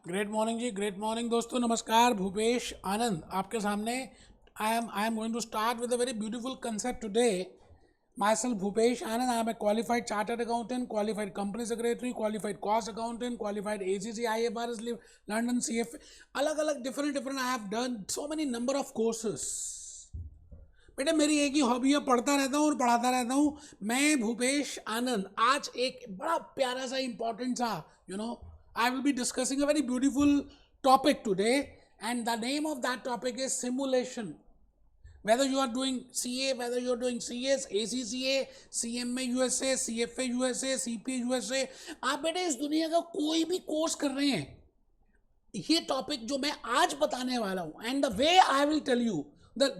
Great morning जी, great morning दोस्तों, नमस्कार। भूपेश आनंद आपके सामने। I am going to start with a very beautiful concept today. Myself Bhupesh Anand, I am a qualified chartered accountant, qualified company secretary, qualified cost accountant, qualified ACC IFRS London CFA, अलग अलग different different I have done so many number of courses. बेटे मेरी एक ही hobby है, पढ़ता रहता हूँ और पढ़ाता रहता हूँ। मैं भूपेश आनंद आज एक बड़ा प्यारा सा इंपॉर्टेंट सा I will be discussing a very beautiful topic today, and the name of that topic is simulation. Whether you are doing CA, whether you are doing CS, ACCA, CMA USA, CFA USA, CPA USA, आप बेटे इस दुनिया का कोई भी course कर रहे हैं, ये टॉपिक जो मैं आज बताने वाला हूं, and the way I will tell you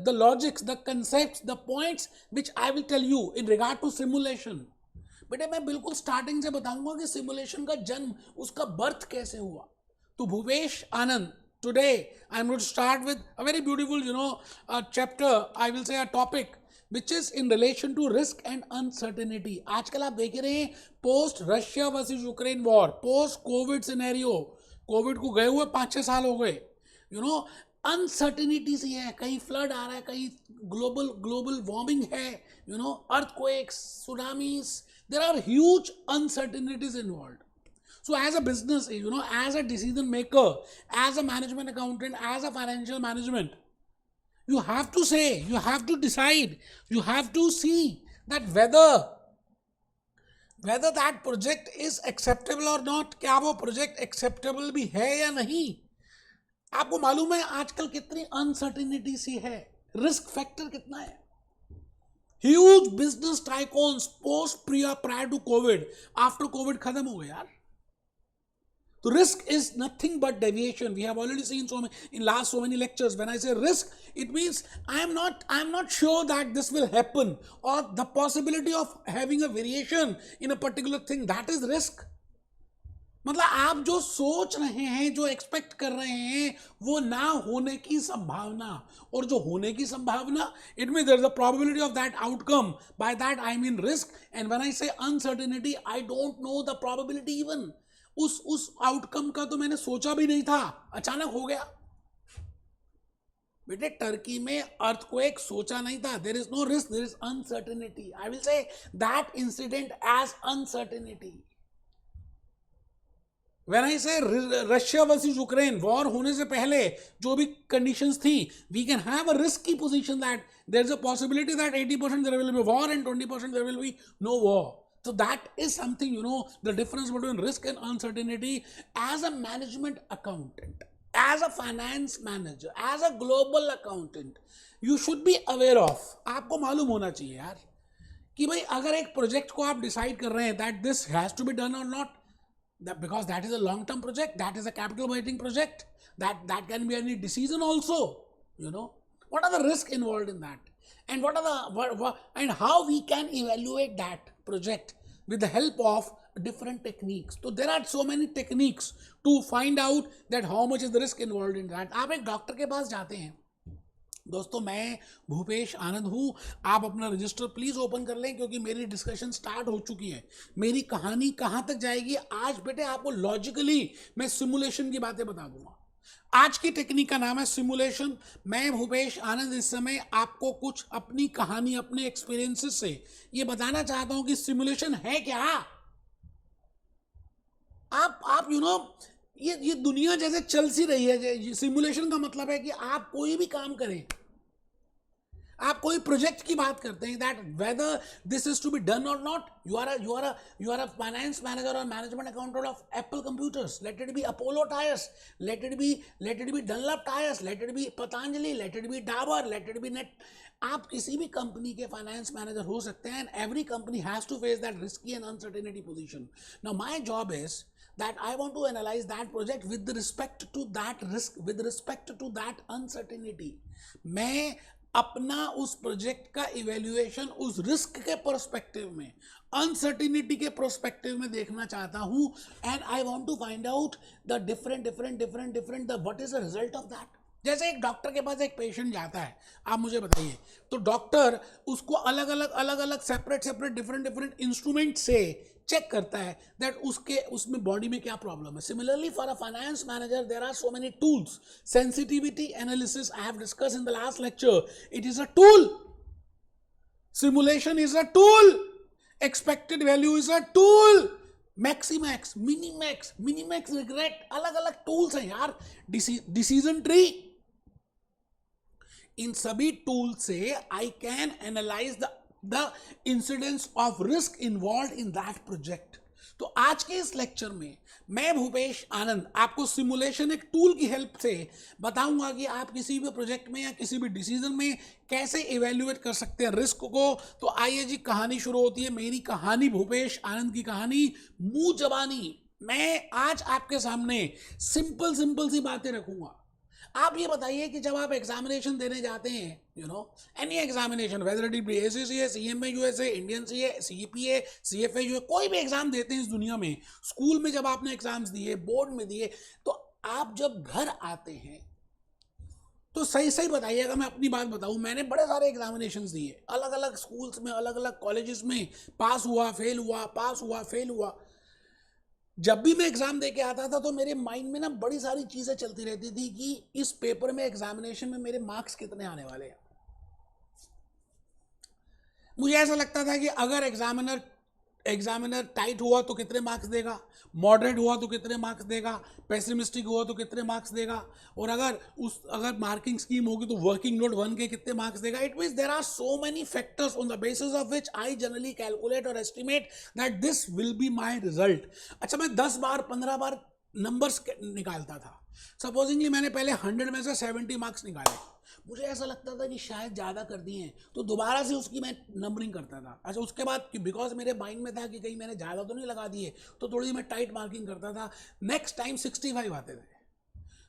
the logics, the concepts, the points which I will tell you in regard to simulation. बेटे मैं बिल्कुल स्टार्टिंग से बताऊंगा कि सिमुलेशन का जन्म, उसका बर्थ कैसे हुआ। तो Bhupesh Anand, today I am going to start with a very beautiful chapter, I will say a topic which is in relation to risk and uncertainty. आजकल आप देख रहे हैं, post Russia versus Ukraine war, post covid scenario, covid को गए हुए 5-6 साल हो गए, अनसर्टेनिटी सी है। कहीं फ्लड आ रहा है, कहीं ग्लोबल वार्मिंग है, earthquakes, tsunamis, there are huge uncertainties involved. So as a business, as a decision maker, as a management accountant, as a financial management, you have to say, you have to decide, you have to see that whether that project is acceptable or not. क्या वो project acceptable भी है या नहीं। आपको मालूम है आजकल कितनी अनसर्टेनिटी सी है, रिस्क फैक्टर कितना है। Huge business tycoons post prior to COVID, after COVID खत्म हो गए यार। तो risk is nothing but deviation. We have already seen in last so many lectures. When I say risk, it means I am not sure that this will happen, or the possibility of having a variation in a particular thing, that is risk. मतलब आप जो सोच रहे हैं, जो expect कर रहे हैं, वो ना होने की संभावना, और जो होने की संभावना, it means there is a probability of that outcome. By that I mean risk, and when I say uncertainty, I don't know the probability even. उस आउटकम का तो मैंने सोचा भी नहीं था, अचानक हो गया। बेटे टर्की में अर्थक्वेक सोचा नहीं था, there is no risk, there is uncertainty. I will say that incident as uncertainty. When I say Russia versus Ukraine, war होने से पहले जो भी कंडीशंस थी, we can have a risky position that there is a possibility that 80% there will be war and 20% there will be no war. So that is something, the difference between risk and uncertainty. As a management accountant, as a finance manager, as a global accountant, you should be aware of, आपको मालूम होना चाहिए यार कि भाई अगर एक project को आप डिसाइड कर रहे हैं that this has to be done or not, because that is a long-term project, that is a capital budgeting project, that can be any decision also. What are the risks involved in that, and what are and how we can evaluate that project with the help of different techniques. So there are so many techniques to find out that how much is the risk involved in that. आप एक doctor के पास जाते हैं दोस्तों, मैं भूपेश आनंद हूँ। आप अपना रजिस्टर प्लीज़ ओपन कर लें, क्योंकि मेरी डिस्कशन स्टार्ट हो चुकी है। मेरी कहानी कहाँ तक जाएगी आज बेटे, आपको लॉजिकली मैं सिमुलेशन की बातें बता दूंगा। आज की टेक्निक का नाम है सिमुलेशन। मैं भूपेश आनंद इस समय आपको कुछ अपनी कहानी, अपने एक्सपीरियंसेस से ये बताना चाहता हूँ कि सिमुलेशन है क्या। आप ये दुनिया जैसे चल सी रही है। सिमुलेशन का मतलब है कि आप कोई भी काम करें, आप कोई प्रोजेक्ट की बात करते हैं, that whether this is to be done और not. You are a finance manager और management accountant of Apple computers, let it be Apollo tyres, let it be Dunlop tyres, let it be Patanjali, let it be Dabur, let it be net. आप किसी भी company के finance manager हो सकते हैं, and every company has to face that risky and uncertainty position. Now my job is that I want to analyze that project with respect to that risk, with respect to that uncertainty. मैं अपना उस project का evaluation उस risk के perspective में, uncertainty के perspective में देखना चाहता हूं, and I want to find out the different the what is the result of that. जैसे एक डॉक्टर के पास एक पेशेंट जाता है, आप मुझे बताइए, तो डॉक्टर उसको अलग अलग सेपरेट डिफरेंट इंस्ट्रूमेंट से चेक करता है दैट उसके उसमें बॉडी में क्या प्रॉब्लम है. Similarly for a finance manager there are so many tools. Sensitivity analysis I have discuss in the last lecture. It is a tool. Simulation is a tool. Expected value is a tool. Maximax, Minimax, regret, अलग अलग tools हैं यार. Decision tree, इन सभी tool से I can analyse the incidence of risk involve in that project. तो आज के इस लेक्चर में मैं भूपेश आनंद आपको सिमुलेशन एक टूल की हेल्प से बताऊंगा कि आप किसी भी प्रोजेक्ट में या किसी भी डिसीजन में कैसे इवेल्युएट कर सकते हैं रिस्क को. तो आइए जी, कहानी शुरू होती है. मेरी कहानी, भूपेश आनंद की कहानी, मुंह जबानी. मैं आज आपके सामने सिंपल सी बातें रखूंगा. आप ये बताइए कि जब आप एग्जामिनेशन देने जाते हैं, you know any examination, whether it be ACCA, CMA USA, Indian CA, CPA, CFA जो कोई भी एग्जाम देते हैं इस दुनिया में, स्कूल में जब आपने एग्जाम्स दिए, बोर्ड में दिए, तो आप जब घर आते हैं तो सही बताइएगा. मैं अपनी बात बताऊं, मैंने बड़े सारे एग्जामिनेशंस दिए, अलग अलग स्कूल्स में, अलग अलग कॉलेजेस में, पास हुआ फेल हुआ, पास हुआ फेल हुआ. जब भी मैं एग्जाम दे के आता था तो मेरे माइंड में ना बड़ी सारी चीजें चलती रहती थी कि इस पेपर में, एग्जामिनेशन में मेरे मार्क्स कितने आने वाले हैं. मुझे ऐसा लगता था कि अगर एग्जामिनर टाइट हुआ तो कितने मार्क्स देगा, मॉडरेट हुआ तो कितने मार्क्स देगा, पेसिमिस्टिक हुआ तो कितने मार्क्स देगा, और अगर मार्किंग स्कीम होगी तो वर्किंग नोट 1 के कितने मार्क्स देगा. It means there are so many factors on the basis of which I generally calculate और estimate that this will be my result. अच्छा, मैं 10 बार 15 बार नंबर्स निकालता था. सपोजिंगली मैंने पहले 100 में से 70 मार्क्स निकाले, मुझे ऐसा लगता था कि शायद ज़्यादा कर दिए हैं, तो दोबारा से उसकी मैं नंबरिंग करता था. अच्छा, उसके बाद बिकॉज मेरे माइंड में था कि कहीं मैंने ज़्यादा तो नहीं लगा दिए, तो थोड़ी मैं टाइट मार्किंग करता था. नेक्स्ट टाइम 65 आते थे,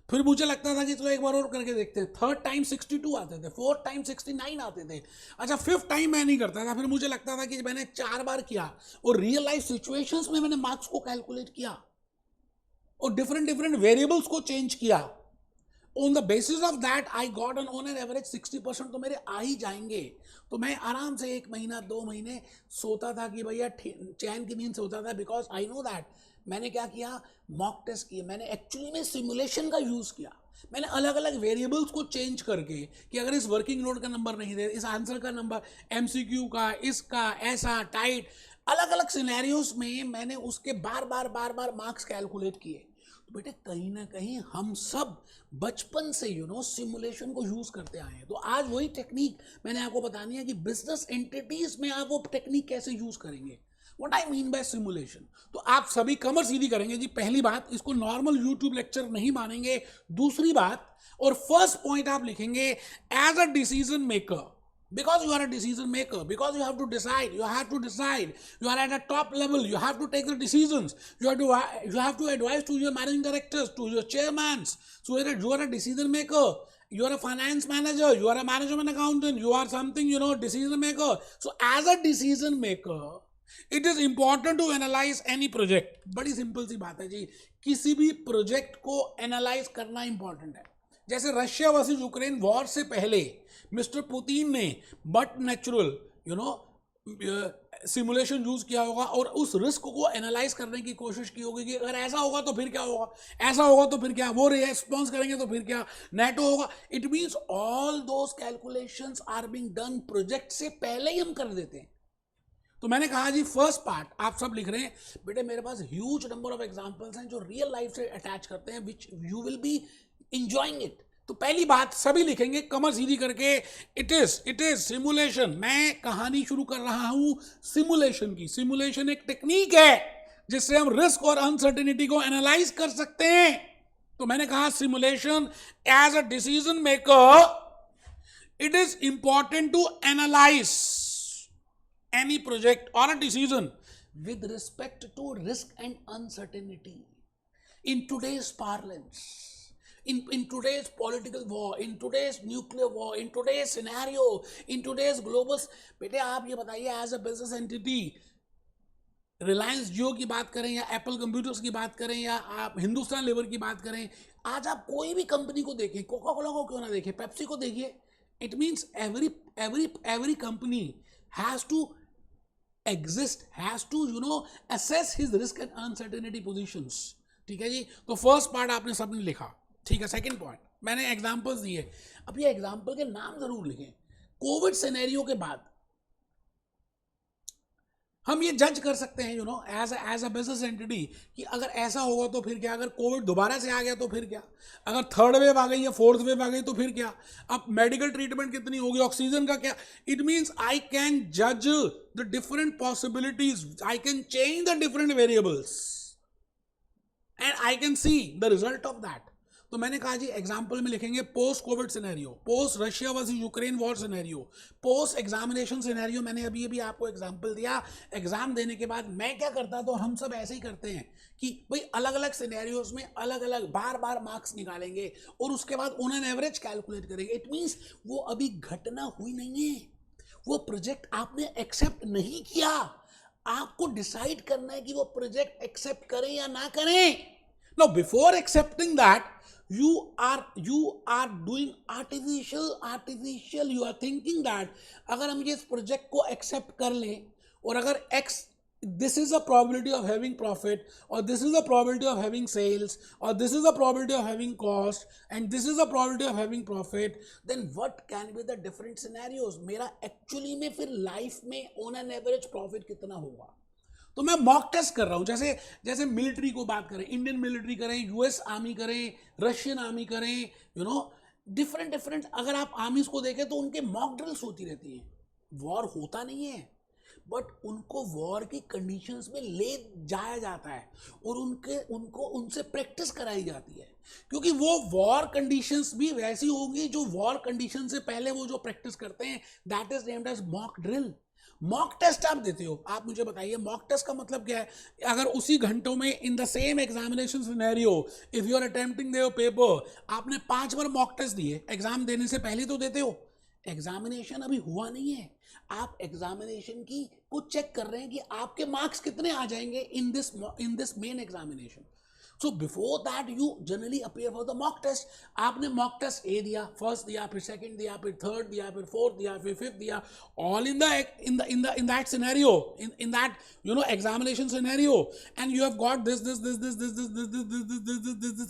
फिर मुझे लगता था कि चलो एक बार और करके देखते हैं. थर्ड टाइम 62 आते थे, फोर्थ टाइम 69 आते थे. अच्छा, फिफ्थ टाइम मैं नहीं करता था, फिर मुझे लगता था कि मैंने 4 बार किया और रियल लाइफ सिचुएशंस में मैंने मार्क्स को कैलकुलेट किया और डिफरेंट वेरिएबल्स को चेंज किया. On the basis of that I got on an average 60% तो मेरे आ ही जाएंगे. तो मैं आराम से 1 महीना 2 महीने सोता था कि भैया चैन की नींद सोता था, बिकॉज आई नो दैट. मैंने क्या किया, मॉक टेस्ट किए, मैंने एक्चुअली में सिमुलेशन का यूज़ किया. मैंने अलग अलग वेरिएबल्स को चेंज करके कि अगर इस वर्किंग नोट का नंबर नहीं दे, इस आंसर का नंबर, MCQ का, इसका, ऐसा टाइट, अलग अलग सिनेरियोज में मैंने उसके बार बार मार्क्स कैलकुलेट किए. तो बेटे, कहीं ना कहीं हम सब बचपन से सिमुलेशन को यूज करते आए हैं. तो आज वही टेक्निक मैंने आपको बतानी है कि बिजनेस एंटिटीज में आप वो टेक्निक कैसे यूज करेंगे. What I mean by simulation. तो आप सभी कमर सीधी करेंगे जी. पहली बात, इसको नॉर्मल यूट्यूब लेक्चर नहीं मानेंगे. दूसरी बात, और फर्स्ट पॉइंट आप लिखेंगे, as a decision maker, because you are a decision maker, because you have to decide, you are at a top level, you have to take the decisions, you have to advise to your managing directors, to your chairmans. So you are a decision maker, you are a finance manager, you are a management accountant, you are something, decision maker. So as a decision maker, it is important to analyze any project. बड़ी simple सी बात है जी, किसी भी project को analyse करना important है. जैसे Russia versus Ukraine war से पहले मिस्टर पुतिन ने बट नेचुरल सिमुलेशन यूज किया होगा और उस रिस्क को एनालाइज करने की कोशिश की होगी कि अगर ऐसा होगा तो फिर क्या होगा, ऐसा होगा तो फिर क्या, वो रेस्पॉन्स करेंगे तो फिर क्या, नेटो होगा. It means all those calculations are being done, project से पहले ही हम कर देते हैं. तो मैंने कहा जी, फर्स्ट पार्ट आप सब लिख रहे हैं. बेटे, मेरे पास ह्यूज नंबर ऑफ एग्जांपल्स हैं जो रियल लाइफ से अटैच करते हैं, which you will be enjoying it. तो पहली बात सभी लिखेंगे कमर सीधी करके, इट इज सिमुलेशन. मैं कहानी शुरू कर रहा हूं सिमुलेशन की. सिमुलेशन एक टेक्निक है जिससे हम रिस्क और अनसर्टेनिटी को एनालाइज कर सकते हैं. तो मैंने कहा, simulation as a decision maker, it is important to analyse any project or a decision with respect to risk and uncertainty. In today's parlance, in today's political war, in today's nuclear war, in today's scenario, in today's global, बेटे आप ये बताइए, as a business entity, Reliance जियो की बात करें या Apple computers की बात करें या आप हिंदुस्तान लेवर की बात करें, आज आप कोई भी कंपनी को देखें, कोका कोला को क्यों ना देखें, पेप्सी को देखिए, it means every company has to exist, has to assess his risk and uncertainty positions. ठीक है जी, तो फर्स्ट पार्ट आपने सबने लिखा, ठीक है। सेकंड पॉइंट मैंने एग्जांपल्स दिए, अब ये एग्जांपल के नाम जरूर लिखें। कोविड सिनेरियो के बाद हम ये जज कर सकते हैं एज अ बिजनेस एंटिटी कि अगर ऐसा होगा तो फिर क्या, अगर कोविड दोबारा से आ गया तो फिर क्या, अगर थर्ड वेव आ गई या फोर्थ वेव आ गई तो फिर क्या, अब मेडिकल ट्रीटमेंट कितनी होगी, ऑक्सीजन का क्या। इट मीन्स आई कैन जज the different possibilities, I can change the different variables and I can see the result of that. तो मैंने कहा जी एग्जाम्पल में लिखेंगे post covid scenario, post Russia versus Ukraine war scenario, post examination scenario. मैंने अभी आपको example दिया, exam देने के बाद मैं क्या करता, तो हम सब ऐसे ही करते हैं कि भाई अलग अलग सिनेरियोज में अलग अलग बार बार मार्क्स निकालेंगे और उसके बाद ऑन एन एवरेज कैलकुलेट करेंगे। इट मीन्स वो अभी घटना हुई नहीं है, वो प्रोजेक्ट आपने एक्सेप्ट नहीं किया, आपको डिसाइड करना है कि वो प्रोजेक्ट एक्सेप्ट करें या ना करें। Now before accepting that, you are doing artificial, you are thinking that अगर हम ये इस प्रोजेक्ट को एक्सेप्ट कर लें और अगर x, this is a probability of having profit, or this is a probability of having sales, or this is a probability of having cost, and this is a probability of having profit, then what can be the different scenarios? मेरा actually में फिर life में on an average profit कितना होगा। तो मैं mock test कर रहा हूं, जैसे मिलिट्री को बात करें, इंडियन मिलिट्री करें, यूएस आर्मी करें, रशियन आर्मी करें, डिफरेंट अगर आप आर्मीज को देखें तो उनके मॉक ड्रिल्स होती रहती हैं। वॉर होता नहीं है, बट उनको वॉर की कंडीशंस में ले जाया जाता है और उनको उनसे प्रैक्टिस कराई जाती है, क्योंकि वो वॉर कंडीशंस भी वैसी होंगी जो वॉर कंडीशन से पहले वो जो प्रैक्टिस करते हैं, that is named as mock drill. Mock test आप देते हो, आप मुझे बताइए मॉक टेस्ट का मतलब क्या है। अगर उसी घंटों में in the same examination scenario if you are attempting their paper, आपने 5 बार मॉक टेस्ट दिए, एग्जाम देने से पहले तो देते हो, एग्जामिनेशन अभी हुआ नहीं है, आप एग्जामिनेशन की को चेक कर रहे हैं कि आपके मार्क्स कितने आ जाएंगे in this main examination. So before that you generally appear for the mock test. आपने मॉक टेस्ट ए दिया, फर्स्ट दिया, फिर सेकंड दिया, फिर थर्ड दिया, फिर फोर्थ दिया, फिर फिफ्थ दिया, all in that scenario, in that examination scenario, and you have got this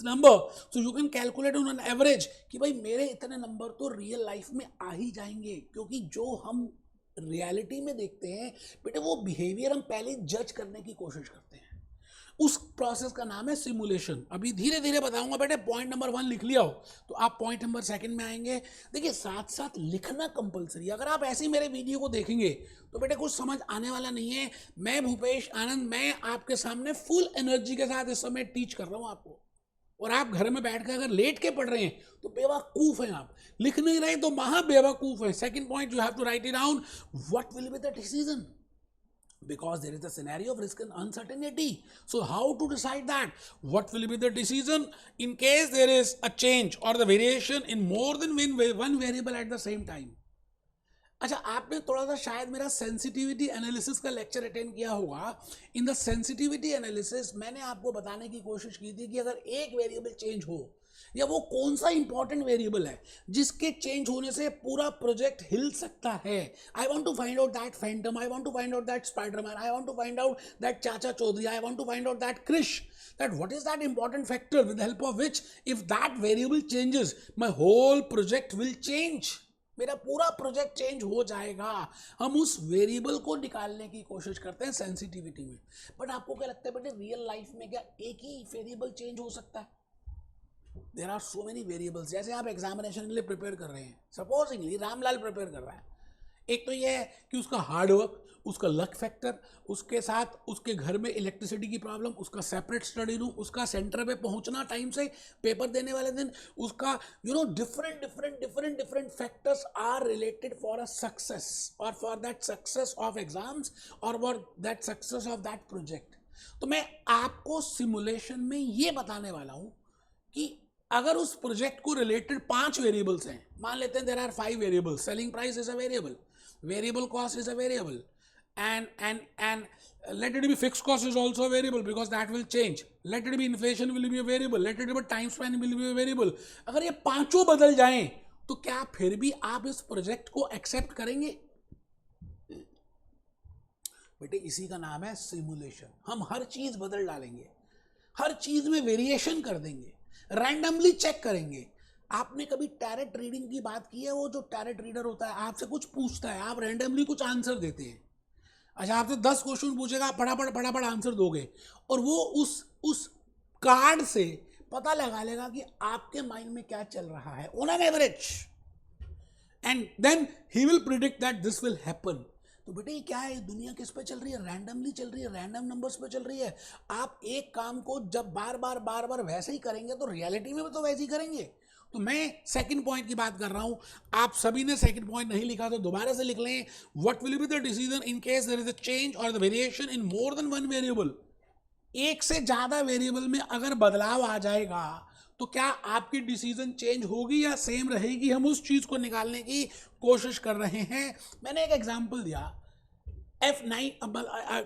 number. So you can calculate on an average कि भाई मेरे इतने नंबर तो रियल लाइफ में आ ही जाएंगे, क्योंकि जो हम रियलिटी में देखते हैं बेटे वो बिहेवियर हम पहले जज करने की कोशिश करते हैं। उस प्रोसेस का नाम है सिमुलेशन। अभी धीरे धीरे बताऊंगा बेटे, पॉइंट नंबर 1 लिख लिया हो तो आप पॉइंट नंबर 2 में आएंगे। देखिए साथ साथ लिखना कंपलसरी, अगर आप ऐसे ही मेरे वीडियो को देखेंगे तो बेटे कुछ समझ आने वाला नहीं है। मैं भूपेश आनंद, मैं आपके सामने फुल एनर्जी के साथ इस समय टीच कर रहा हूं आपको, और आप घर में बैठ कर अगर लेट के पढ़ रहे हैं तो बेवकूफ हैं आप, लिख नहीं रहे तो महा बेवकूफ है। Second point, you have to write it down, what will be the decision, because there is a scenario of risk and uncertainty. So how to decide that? What will be the decision in case there is a change or the variation in more than one variable at the same time? अच्छा, आपने थोड़ा सा शायद मेरा sensitivity analysis का lecture attend किया होगा। In the sensitivity analysis मैंने आपको बताने की कोशिश की थी कि अगर एक वेरिएबल चेंज हो, या वो कौन सा इंपॉर्टेंट वेरिएबल है जिसके चेंज होने से पूरा प्रोजेक्ट हिल सकता है। I want to find out that phantom, I want to find out that Spiderman, I want to find out that Chacha Chaudhary, I want to find out that Krrish, that what is that important factor with the help of which if that variable changes my whole project will change, मेरा पूरा project change हो जाएगा। हम उस variable को निकालने की कोशिश करते हैं सेंसिटिविटी में। बट आपको क्या लगता है बेटे, रियल लाइफ में क्या एक ही वेरिएबल चेंज हो सकता है? There are so many variables. जैसे आप एग्जामिनेशन के लिए प्रिपेयर कर रहे हैं, सपोजिंगली रामलाल प्रिपेयर कर रहा है, एक तो ये है कि उसका हार्डवर्क, उसका लक फैक्टर, उसके साथ उसके घर में इलेक्ट्रिसिटी की प्रॉब्लम, उसका सेपरेट स्टडी रूम, उसका सेंटर पे पहुंचना टाइम से, पेपर देने वाले दिन, उसका different factors are related for a success और for that success of exams और for that success of that project. तो मैं आपको सिमुलेशन में ये बताने वाला हूं कि अगर उस प्रोजेक्ट को रिलेटेड 5 वेरिएबल्स हैं, मान लेते हैं there are 5 variables, selling price is a variable, variable cost is a variable, and let it be fixed cost is also a variable because that will change. Let it be inflation will be a variable. Let it be time span will be a variable. अगर ये पांचों बदल जाएं तो क्या फिर भी आप इस प्रोजेक्ट को एक्सेप्ट करेंगे? बेटे इसी का नाम है सिमुलेशन. हम हर चीज बदल डालेंगे, हर चीज में वेरिएशन कर देंगे, रैंडमली चेक करेंगे. आपने कभी टैरेट रीडिंग की बात की है? वो जो टैरेट रीडर होता है आपसे कुछ पूछता है, आप रैंडमली कुछ आंसर देते हैं. अच्छा, आपसे 10 क्वेश्चन पूछेगा, आप फटाफट आंसर दोगे और वो उस कार्ड से पता लगा लेगा कि आपके माइंड में क्या चल रहा है on an average, and then he will predict that this will happen. तो बेटे ये क्या है? दुनिया किस पे चल रही है? रैंडमली चल रही है, रैंडम नंबर्स पे चल रही है. आप एक काम को जब बार बार वैसे ही करेंगे तो रियलिटी में भी तो वैसे ही करेंगे. तो मैं सेकंड पॉइंट की बात कर रहा हूं. आप सभी ने सेकंड पॉइंट नहीं लिखा तो दोबारा से लिख लें. What will be the decision in case there is a change और the variation in more than one variable. एक से ज्यादा वेरिएबल में अगर बदलाव आ जाएगा तो क्या आपकी डिसीजन चेंज होगी या सेम रहेगी? हम उस चीज को निकालने की कोशिश कर रहे हैं. मैंने एक एग्जांपल दिया F9.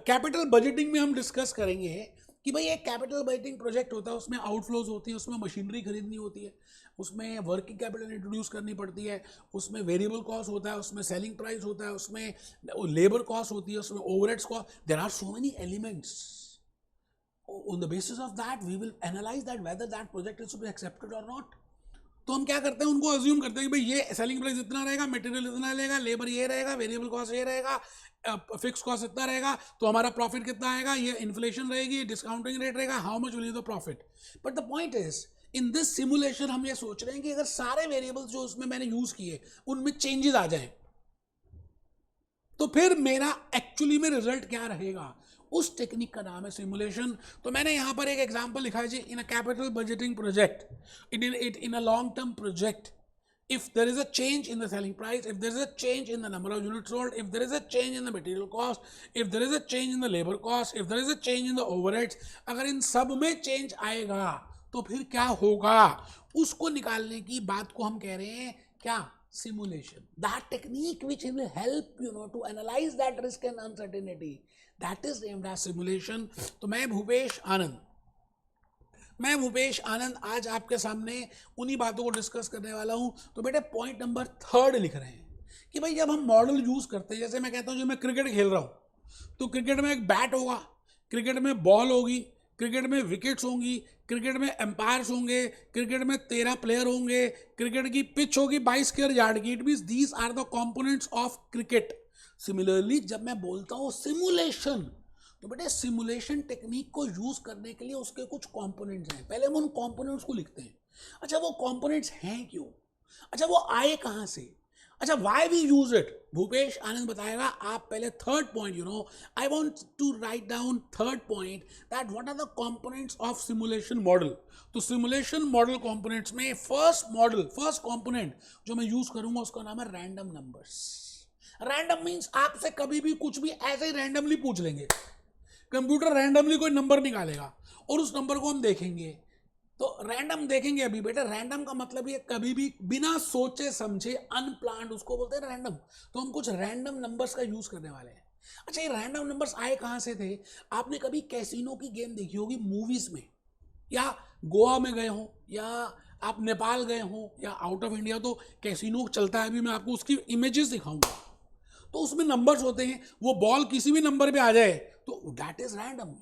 कैपिटल बजटिंग में हम डिस्कस करेंगे कि भाई एक कैपिटल बजटिंग प्रोजेक्ट होता है, उसमें आउटफ्लोज होती है, उसमें मशीनरी खरीदनी होती है, उसमें वर्किंग कैपिटल इंट्रोड्यूस करनी पड़ती है, उसमें वेरिएबल कॉस्ट होता है, उसमें सेलिंग प्राइस होता है, उसमें लेबर कॉस्ट होती है, उसमें overheads cost. There are so many elements. On the basis of that we will analyze that whether that project is to be accepted or not. तो हम क्या करते हैं, उनको अज्यूम करते हैं कि भाई ये सेलिंग प्राइस इतना रहेगा, मटेरियल इतना रहेगा, लेबर ये रहेगा, वेरिएबल कॉस्ट ये रहेगा, फिक्स कॉस्ट इतना रहेगा, तो हमारा प्रॉफिट कितना आएगा, ये इन्फ्लेशन रहेगी, डिस्काउंटिंग रेट रहेगा, how much will be the profit. But the point is in this simulation हम ये सोच रहे हैं कि अगर सारे वेरिएबल्स जो उसमें मैंने यूज किए उनमें चेंजेस आ जाए तो फिर मेरा एक्चुअली में रिजल्ट क्या रहेगा. उस टेक्निक का नाम है सिमुलेशन. तो मैंने यहां पर एक एग्जांपल लिखा है जी. In a capital budgeting project, in a long term project, if there is a change in the selling price, if there is a change in the number of units sold, if there is a change in the material cost, if there is a change in the labor cost, if there is a change in the overheads, अगर इन सब में change आएगा तो फिर क्या होगा, उसको निकालने की बात को हम कह रहे हैं क्या? Simulation. That technique which will help to analyse that risk and uncertainty, that is named as simulation. तो मैं भूपेश आनंद आज आपके सामने उन्हीं बातों को डिस्कस करने वाला हूं. तो बेटे पॉइंट नंबर 3 लिख रहे हैं कि भाई जब हम मॉडल यूज करते हैं, जैसे मैं कहता हूं जो मैं क्रिकेट खेल रहा हूं तो क्रिकेट में एक बैट होगा, क्रिकेट में बॉल होगी, क्रिकेट में विकेट्स होंगी, क्रिकेट में एम्पायर्स होंगे, क्रिकेट में 13 प्लेयर होंगे, क्रिकेट की पिच होगी 22 स्क्वायर यार्ड की. It means these are the components of cricket. Similarly जब मैं बोलता हूं सिमुलेशन, तो बेटे सिमुलेशन टेक्निक को यूज करने के लिए उसके कुछ कंपोनेंट्स हैं. पहले हम उन कंपोनेंट्स को लिखते हैं. अच्छा वो कंपोनेंट्स हैं क्यों? अच्छा वो आए कहां से? अच्छा why we use it? Bhupesh Anand बताएगा. आप पहले third point I want to write down third point that what are the components of simulation model. तो सिमुलेशन मॉडल कंपोनेंट्स में फर्स्ट कंपोनेंट जो मैं यूज करूंगा उसका नाम है रैंडम नंबर्स. रैंडम मींस आपसे कभी भी कुछ भी ऐसे ही रैंडमली पूछ लेंगे. कंप्यूटर रैंडमली कोई नंबर निकालेगा और उस नंबर को हम देखेंगे. तो रैंडम देखेंगे. अभी बेटा रैंडम का मतलब ये कभी भी बिना सोचे समझे अनप्लान्ड, उसको बोलते हैं रैंडम. तो हम कुछ रैंडम नंबर्स का यूज करने वाले हैं. अच्छा ये रैंडम नंबर्स आए कहां से थे? आपने कभी कैसीनो की गेम देखी होगी मूवीज में, या गोवा में गए हो, या आप नेपाल गए हो, या आउट ऑफ इंडिया तो कैसीनो चलता है. अभी मैं आपको उसकी इमेजेस दिखाऊंगा. तो उसमें नंबर्स होते हैं. वो बॉल किसी भी नंबर पे आ जाए तो दैट इज रैंडम.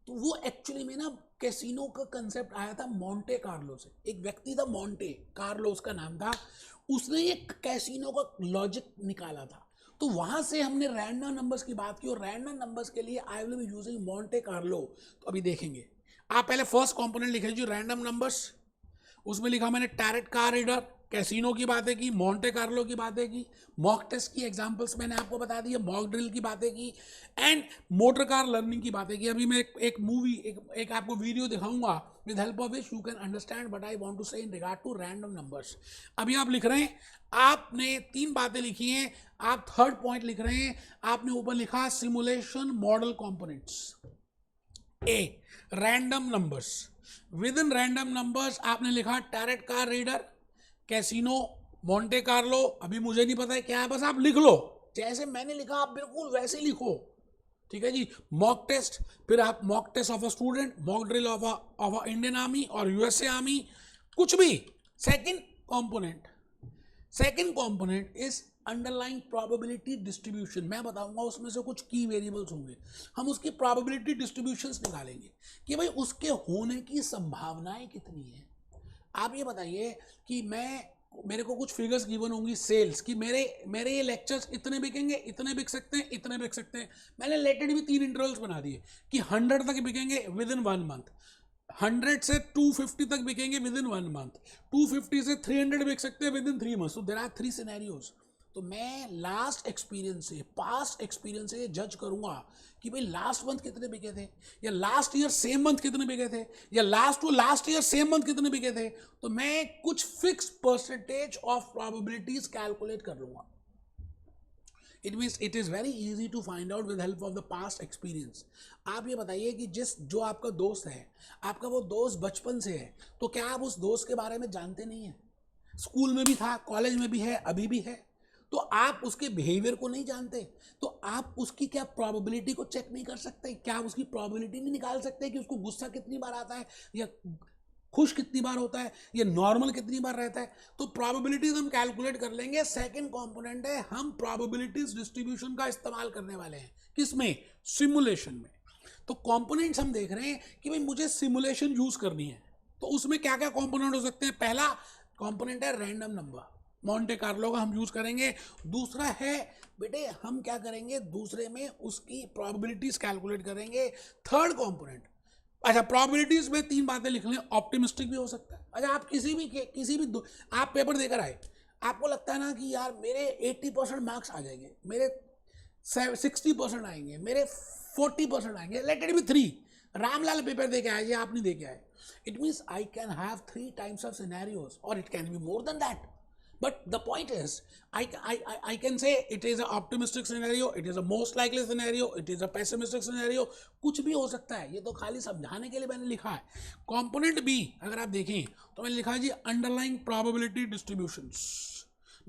तो वो एक्चुअली में ना कैसीनो का कंसेप्ट आया था मोंटे कार्लो से. एक व्यक्ति था मोंटे कार्लो उसका नाम था. उसने एक कैसीनो का लॉजिक निकाला था. तो वहां से हमने रैंडम नंबर्स की बात की और रैंडम नंबर्स के लिए आई will be using Monte Carlo. तो अभी देखेंगे. आप पहले फर्स्ट कंपोनेंट लिखे जो रैंडम नंबर्स. उसमें लिखा मैंने टैरेट कार रीडर, कैसीनो की बातें की, मोंटे कार्लो की बातें की, मॉक टेस्ट की एग्जांपल्स मैंने आपको बता दी, मॉक ड्रिल की बातें की, एंड मोटर कार लर्निंग की बातें की. अभी मैं एक मूवी एक आपको वीडियो दिखाऊंगा with help of which you can understand what I want to say in regard to random numbers. अभी आप लिख रहे हैं, आपने 3 बातें लिखी हैं, आप थर्ड पॉइंट लिख रहे हैं. आपने ऊपर लिखा simulation model components. A random numbers. With in random numbers आपने लिखा tarot car reader, casino, Monte Carlo. अभी मुझे नहीं पता है क्या है, बस आप लिख लो जैसे मैंने लिखा, आप बिल्कुल वैसे लिखो. ठीक है जी, मॉक टेस्ट, फिर आप mock test of a student, mock drill of a Indian army और यूएसए आर्मी, कुछ भी। Second component is underlying probability distribution. मैं बताऊंगा उसमें से कुछ की वेरिएबल्स होंगे, हम उसकी प्रोबेबिलिटी डिस्ट्रीब्यूशंस निकालेंगे कि भाई उसके होने की संभावनाएं कितनी है। आप ये बताइए कि मेरे को कुछ फिगर्स गिवन होंगी सेल्स की, मेरे ये लेक्चर्स इतने बिकेंगे, इतने बिक सकते हैं, इतने बिक सकते हैं। मैंने लेटेड भी 3 इंटरवल्स बना दिए कि 100 तक बिकेंगे विद इन 1 मंथ, 100 से 250 तक बिकेंगे विद इन 1 मंथ, 250 से 300 बिक सकते हैं within 3 month. So there are 3 scenarios. तो मैं लास्ट एक्सपीरियंस से, पास्ट एक्सपीरियंस से जज करूंगा कि भाई लास्ट मंथ कितने बिके थे, या लास्ट ईयर सेम मंथ कितने बिके थे, या लास्ट ईयर सेम मंथ कितने बिके थे। तो मैं कुछ fix percentage of probabilities calculate कर लूंगा। It means it is very easy to find out with help of the past experience. आप ये बताइए कि जो आपका दोस्त है, आपका वो दोस्त बचपन से है, तो क्या आप उस दोस्त के बारे में जानते नहीं हैं? स्कूल में भी था, कॉलेज में भी है, अभी भी है, तो आप उसके बिहेवियर को नहीं जानते, तो आप उसकी क्या प्रोबेबिलिटी को चेक नहीं कर सकते? क्या आप उसकी प्रोबेबिलिटी नहीं निकाल सकते कि उसको गुस्सा कितनी बार आता है, या खुश कितनी बार होता है, या नॉर्मल कितनी बार रहता है? तो प्रोबेबिलिटीज हम कैलकुलेट कर लेंगे। सेकंड कंपोनेंट है, हम प्रोबेबिलिटीज डिस्ट्रीब्यूशन का इस्तेमाल करने वाले हैं। किसमें? सिमुलेशन में। तो कंपोनेंट्स हम देख रहे हैं कि भाई मुझे सिमुलेशन यूज करनी है, तो उसमें क्या क्या कंपोनेंट हो सकते हैं। पहला कंपोनेंट है रैंडम नंबर, मोंटे कार्लो का हम यूज करेंगे। दूसरा है बेटे हम क्या करेंगे, दूसरे में उसकी प्रोबेबिलिटीज कैलकुलेट करेंगे। थर्ड कंपोनेंट, अच्छा प्रोबेबिलिटीज में 3 बातें लिख लें, ऑप्टिमिस्टिक भी हो सकता है। अच्छा आप किसी भी आप पेपर देकर आए, आपको लगता है ना कि यार मेरे 80% मार्क्स आ जाएंगे, मेरे 60% आएंगे, मेरे 40% आएंगे, let it be 3। Ramlal paper दे के आए, ये आप नहीं दे के आए। It means I can have 3 times of scenarios, और it can be more than that. But the point is, I can say it is an optimistic scenario, it is a most likely scenario, it is a pessimistic scenario, कुछ भी हो सकता है। ये तो खाली समझाने के लिए मैंने लिखा है। Component B अगर आप देखें तो मैंने लिखा है जी underlying probability distributions.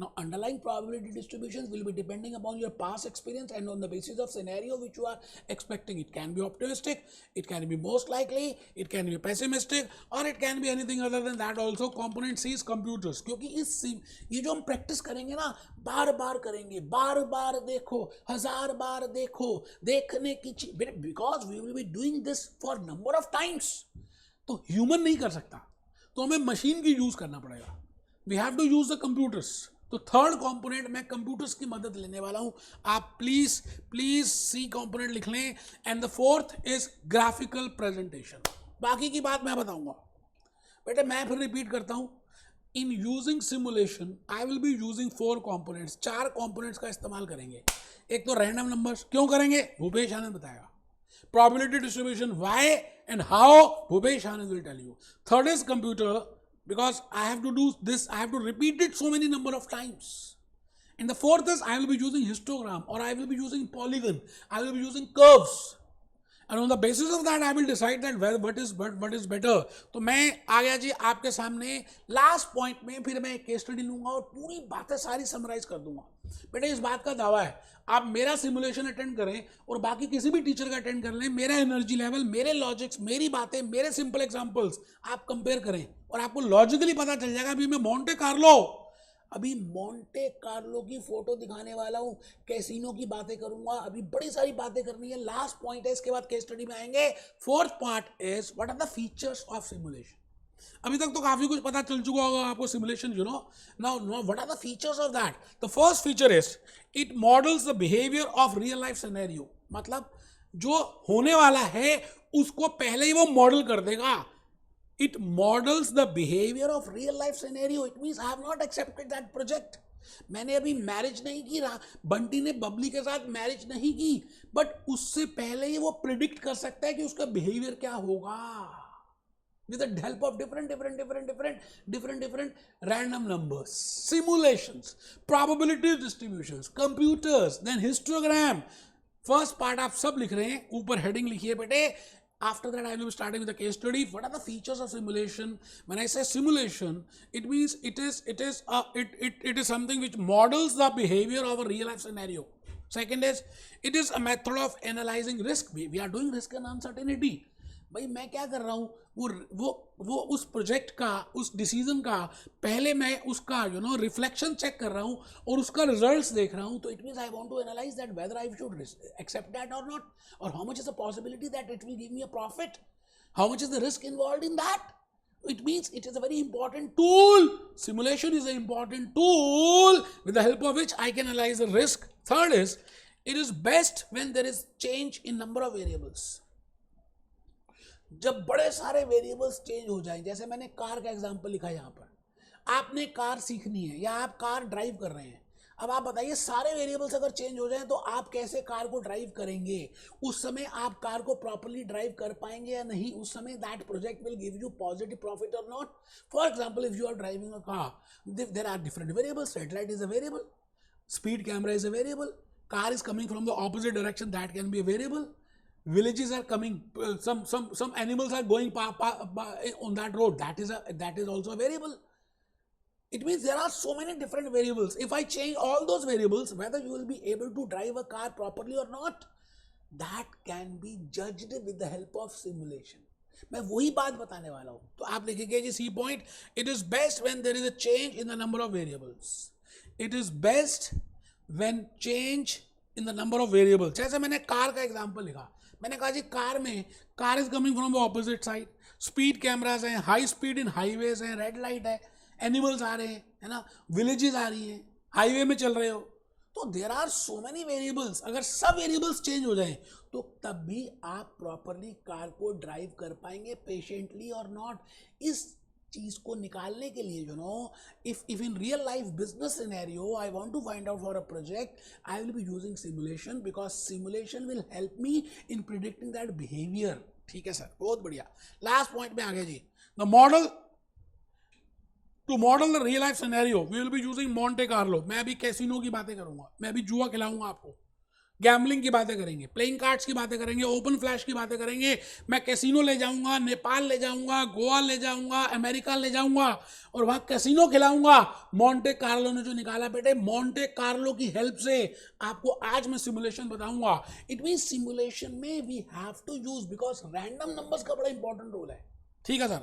Now underlying probability distributions will be depending upon your past experience and on the basis of scenario which you are expecting. It can be optimistic, it can be most likely, it can be pessimistic, or it can be anything other than that also. Component C is computers, क्योंकि ये जो हम practice करेंगे ना, बार बार करेंगे, बार बार देखो, 1000 बार देखो, देखने की चीज, because we will be doing this for number of times. तो ह्यूमन नहीं कर सकता, तो हमें मशीन की यूज करना पड़ेगा। We have to use the computers. तो थर्ड कंपोनेंट मैं कंप्यूटर्स की मदद लेने वाला हूं। आप प्लीज सी कंपोनेंट लिख लें। And the fourth is graphical presentation. बाकी की बात मैं बताऊंगा बेटे, मैं फिर रिपीट करता हूं। In using simulation I will be using 4 components, 4 components का इस्तेमाल करेंगे। एक तो रैंडम नंबर्स, क्यों करेंगे भूपेश आनंद बताएगा। Probability distribution, why and how, Bhupesh Anand will tell you. Third is computer, because I have to do this, I have to repeat it so many number of times. And the fourth is I will be using histogram, or I will be using polygon, I will be using curves, and on the basis of that I will decide that what is better. तो मैं आ गया जी आपके सामने last point में, फिर मैं एक case study लूंगा और पूरी बातें सारी समराइज कर दूंगा। बेटे इस बात का दावा है, आप मेरा सिमुलेशन अटेंड करें और बाकी किसी भी टीचर का अटेंड कर लें, मेरा एनर्जी लेवल, मेरे लॉजिक्स, मेरी बातें, मेरे सिंपल एग्जांपल्स आप कंपेयर करें और आपको लॉजिकली पता चल जाएगा। अभी मोंटे कार्लो की फोटो दिखाने वाला हूं, कैसीनो की बातें करूंगा, अभी बड़ी सारी बातें करनी है। लास्ट पॉइंट है, इसके बाद केस स्टडी में आएंगे। Fourth part is what are the features of simulation. अभी तक तो काफी कुछ पता चल चुका होगा आपको simulation, now what are the features of that. The first feature is it models the behaviour of real life scenario. मतलब जो होने वाला है उसको पहले ही वो मॉडल कर देगा। It models the behavior of real life scenario. It means I have not accepted that project. मैंने अभी मैरिज नहीं की, बंटी ने बबली के साथ मैरिज नहीं की, बट उससे पहले ही वो प्रिडिक्ट कर सकता है कि उसका बिहेवियर क्या होगा with the help of different random numbers, simulations, probability distributions, computers, then histogram. First part आप सब लिख रहे हैं, ऊपर हेडिंग लिखिए बेटे। After that, I will be starting with a case study. What are the features of simulation? When I say simulation, it means it is something which models the behavior of a real life scenario. Second is, it is a method of analyzing risk. We are doing risk and uncertainty. भाई मैं क्या कर रहा हूँ, वो उस project का, उस डिसीजन का पहले मैं उसका रिफ्लेक्शन चेक कर रहा हूँ और उसका रिजल्ट्स देख रहा हूँ. तो it means I want to analyse that whether I should accept that और नॉट, और how much is the possibility that it will give me a profit, how much is the risk involved in that. It means it is a very important tool. Simulation is an important tool with the help of which I can analyze the risk. Third is, it is best when there is change in number of variables. जब बड़े सारे variables change हो जाएं, जैसे मैंने car का example लिखा है यहाँ पर. आपने कार सीखनी है या आप कार ड्राइव कर रहे हैं. अब आप बताइए सारे वेरिएबल्स अगर चेंज हो जाएं तो आप कैसे कार को ड्राइव करेंगे. उस समय आप कार को प्रॉपर्ली ड्राइव कर पाएंगे या नहीं. उस समय that project will give you positive profit और not. For example, if you are driving a car, there are different variables. Red light is a variable, speed camera is a variable, car is coming from the opposite direction, that can be a variable. Villages are coming, some animals are going on that road, that is also a variable. It means there are so many different variables. If I change all those variables, whether you will be able to drive a car properly or not, that can be judged with the help of simulation. मैं वही बात बताने वाला हूं. तो आप लिखेंगे जी C point, it is best when there is a change in the number of variables. It is best when change in the number of variables. जैसे मैंने कार का एग्जांपल लिखा, मैंने कहा जी car is coming from the opposite side, speed cameras हैं, high speed in highways हैं, red light है, एनिमल्स आ रहे हैं, है ना, विलेजेस आ रही हैं, हाईवे में चल रहे हो. तो there are so many variables. अगर सब वेरिएबल्स चेंज हो जाएं तो तब भी आप प्रॉपरली कार को ड्राइव कर पाएंगे पेशेंटली और नॉट. इस चीज को निकालने के लिए if in real life business scenario I want to find out for a project, I will be using simulation because simulation will help me in predicting that behavior. ठीक है सर, बहुत बढ़िया. लास्ट पॉइंट में आ गया जी. The model to model the real life scenario we will be using Monte Carlo. मैं अभी कैसीनो की बातें करूंगा, मैं अभी जुआ खिलाऊंगा आपको, गैम्बलिंग की बातें करेंगे, प्लेइंग कार्ड्स की बातें करेंगे, ओपन फ्लैश की बातें करेंगे. मैं कैसीनो ले जाऊंगा, नेपाल ले जाऊंगा, गोवा ले जाऊंगा, अमेरिका ले जाऊंगा और वहां कैसीनो खिलाऊंगा. मॉन्टे कार्लो ने जो निकाला बेटे, मॉन्टे कार्लो की हेल्प से आपको आज मैं सिमुलेशन बताऊंगा. इट मीन सिमुलेशन में we have to use, because random numbers का बड़ा इंपॉर्टेंट रोल है. ठीक है सर,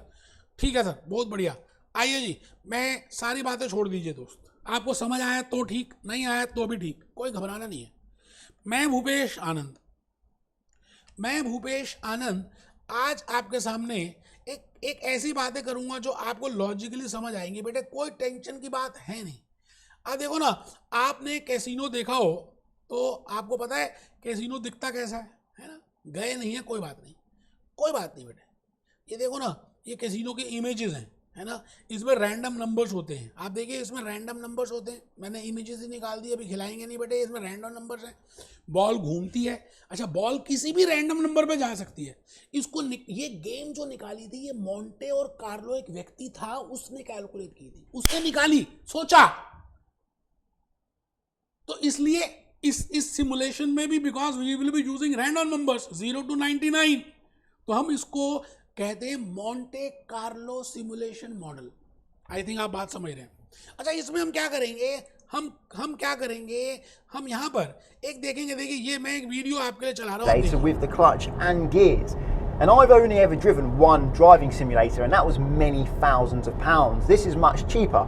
ठीक है सर, बहुत बढ़िया. आइए जी, मैं सारी बातें छोड़ दीजिए दोस्त. आपको समझ आया तो ठीक, नहीं आया तो भी ठीक, कोई घबराना नहीं है. मैं भूपेश आनंद आज आपके सामने एक ऐसी बातें करूंगा जो आपको लॉजिकली समझ आएंगी. बेटे कोई टेंशन की बात है नहीं. अब देखो ना, आपने कैसीनो देखा हो तो आपको पता है कैसीनो दिखता कैसा है ना. गए नहीं है, कोई बात नहीं बेटे. ये देखो ना, ये कैसीनो के इमेजेस हैं, है ना. इसमें रैंडम नंबर्स होते हैं. आप देखिए इसमें रैंडम नंबर्स होते हैं. मैंने इमेजेस ही निकाल दिए, अभी खिलाएंगे नहीं बेटे. इसमें रैंडम नंबर्स हैं. बॉल घूमती है. अच्छा, बॉल किसी भी रैंडम नंबर पे जा सकती है. ये गेम जो निकाली थी, ये मॉन्टे और कार्लो एक व्यक्ति था, उसने कैलकुलेट की थी, उसने निकाली, सोचा. तो इसलिए इस सिमुलेशन में भी, because we will be using random numbers 0 to 99, तो हम इसको कहते हैं Monte Carlo simulation model. I think आप बात समझ रहे हैं. अच्छा, इसमें हम क्या करेंगे, हम क्या करेंगे, हम यहाँ पर एक देखेंगे. देखिए, ये मैं एक वीडियो आपके लिए चला रहा हूँ with the clutch and gears. And I've only ever driven one driving simulator, and that was many thousands of pounds. This is much cheaper.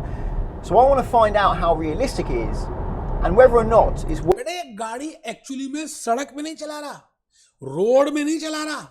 So I want to find out how realistic it is and whether or not it's. बेटे, गाड़ी actually में सड़क में नहीं चला रहा, road में नहीं चला रहा.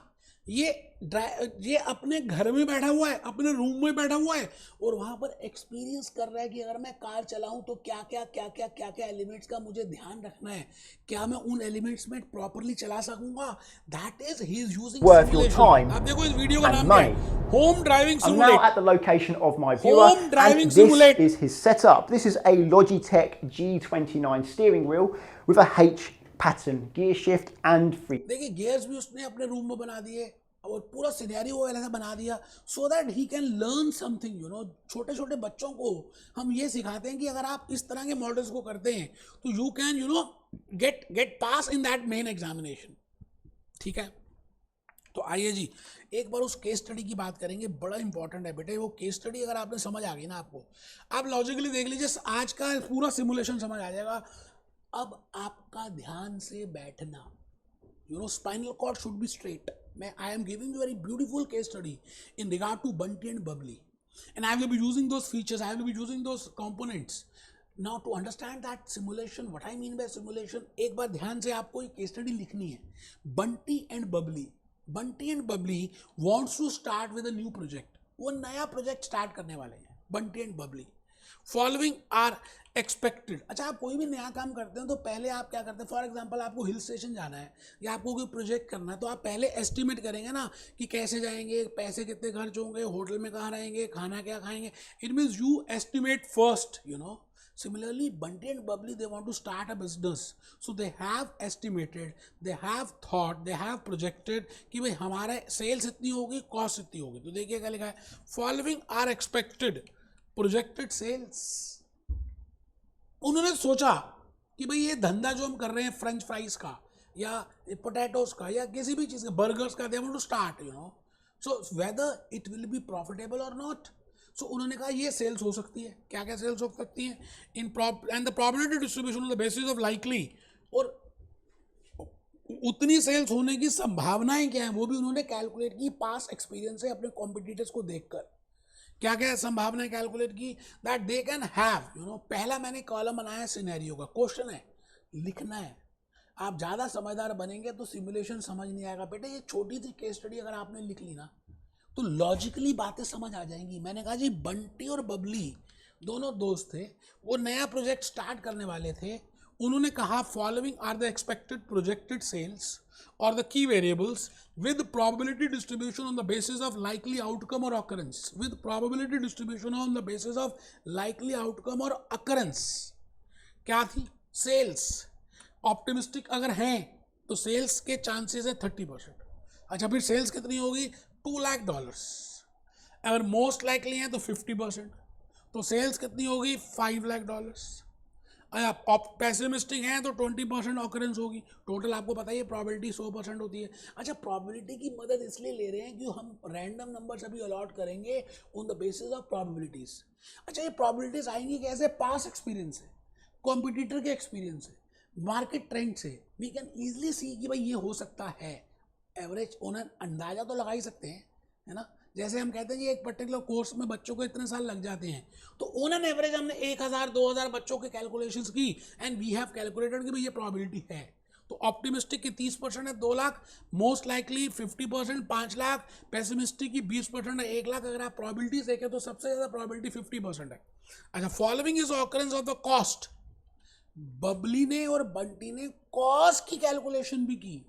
ये अपने घर में बैठा हुआ है, अपने रूम में बैठा हुआ है और वहां पर एक्सपीरियंस कर रहा है कि अगर मैं कार चलाऊं तो क्या क्या एलिमेंट्स का मुझे ध्यान रखना है, क्या मैं उन एलिमेंट्स में प्रॉपर्ली चला सकूंगा. That is he is using simulation. आप देखो इस वीडियो का नाम है home driving simulator. I'm now at the location of my viewer, and this is his setup. This is a Logitech G29 steering wheel with a H pattern gear shift and free. देखिए, gears भी उसने अपने room में बना दिए और पूरा scenario ऐसा बना दिया so that he can learn something. छोटे छोटे बच्चों को हम ये सिखाते हैं कि अगर आप इस तरह के मॉडल्स को करते हैं तो you can get pass in that main examination. ठीक है, तो आइए जी, एक बार उस केस स्टडी की बात करेंगे. बड़ा इंपॉर्टेंट है बेटे वो केस स्टडी. अगर आपने समझ आ गई ना, आपको आप लॉजिकली देख लीजिए, आज का पूरा सिमुलेशन समझ आ जाएगा. अब आपका ध्यान से बैठना, spinal cord should be straight. I am giving you a very beautiful case study in regard to Bunty and Bubbly, and I will be using those features, I will be using those components. Now to understand that simulation, what I mean by simulation, एक बार ध्यान से आपको एक case study लिखनी है. Bunty and Bubbly wants to start with a new project. वो नया project start करने वाले हैं, Bunty and Bubbly. Following are expected. अच्छा, आप कोई भी नया काम करते हैं तो पहले आप क्या करते हैं, फॉर एग्जांपल आपको हिल स्टेशन जाना है या आपको कोई प्रोजेक्ट करना है, तो आप पहले एस्टिमेट करेंगे ना कि कैसे जाएंगे, पैसे कितने खर्च होंगे, होटल में कहाँ रहेंगे, खाना क्या खाएंगे. It means you estimate first. Similarly, Bunty and Bubbly, they want to start a business, so they have estimated, they have thought, they have projected कि भाई हमारा सेल्स इतनी होगी, कॉस्ट इतनी होगी. तो देखिए क्या लिखा है, following are expected projected sales. उन्होंने सोचा कि भाई ये धंधा जो हम कर रहे हैं फ्रेंच फ्राइज का या पोटैटोज का या किसी भी चीज़ का, बर्गर्स का, they want to start, so whether it will be profitable और नॉट. सो उन्होंने कहा ये सेल्स हो सकती है. क्या क्या सेल्स हो सकती हैं, and the probability distribution on the basis of likely, और उतनी सेल्स होने की संभावनाएं क्या है वो भी उन्होंने कैलकुलेट की पास एक्सपीरियंस से अपने कॉम्पिटिटर्स को देखकर. क्या क्या संभावनाएं कैलकुलेट की, दैट दे कैन हैव, पहला मैंने कॉलम बनाया सिनेरियो का. क्वेश्चन है, लिखना है. आप ज़्यादा समझदार बनेंगे तो सिमुलेशन समझ नहीं आएगा. बेटे ये छोटी सी केस स्टडी अगर आपने लिख ली ना तो लॉजिकली बातें समझ आ जाएंगी. मैंने कहा जी बंटी और बबली दोनों दोस्त थे, वो नया प्रोजेक्ट स्टार्ट करने वाले थे. उन्होंने कहा following are the expected projected sales और the key variables with probability distribution on the basis of likely outcome or occurrence. With probability distribution on the basis of likely outcome or occurrence. क्या थी, sales optimistic अगर हैं तो sales के chances है 30%. अच्छा, फिर सेल्स कितनी होगी, $2 लाख. अगर मोस्ट लाइकली हैं तो 50%, तो सेल्स कितनी होगी, $5 लाख. आप पेसिमिस्टिक हैं तो 20% ऑकरेंस होगी. टोटल आपको पता ही है प्रोबेबिलिटी 100% होती है. अच्छा, प्रोबेबिलिटी की मदद इसलिए ले रहे हैं कि हम रैंडम नंबर्स अभी अलॉट करेंगे on the basis of probabilities. अच्छा, ये प्रोबेबिलिटीज आएंगी कैसे, पास एक्सपीरियंस से, कॉम्पिटिटर के एक्सपीरियंस से, मार्केट ट्रेंड से. वी कैन ईजिली सी कि भाई ये हो सकता है. एवरेज ओनर अंदाजा तो लगा ही सकते हैं, है ना. जैसे हम कहते हैं कि एक पर्टिकुलर कोर्स में बच्चों को इतने साल लग जाते हैं, तो ऑन एन एवरेज हमने 1000-2000 बच्चों के कैलकुलेशंस की एंड वी हैव कैलकुलेटेड कि भाई ये प्रोबेबिलिटी है. तो ऑप्टिमिस्टिक की 30% है 2 lakh, most likely 50% 5 lakh, pessimistic की 20% है 1 लाख. अगर आप प्रोबेबिलिटीज देखें तो सबसे ज़्यादा प्रोबेबिलिटी 50% है. अच्छा, following is occurrence of the cost. Babli ने और बंटी ने कॉस्ट की कैलकुलेशन भी की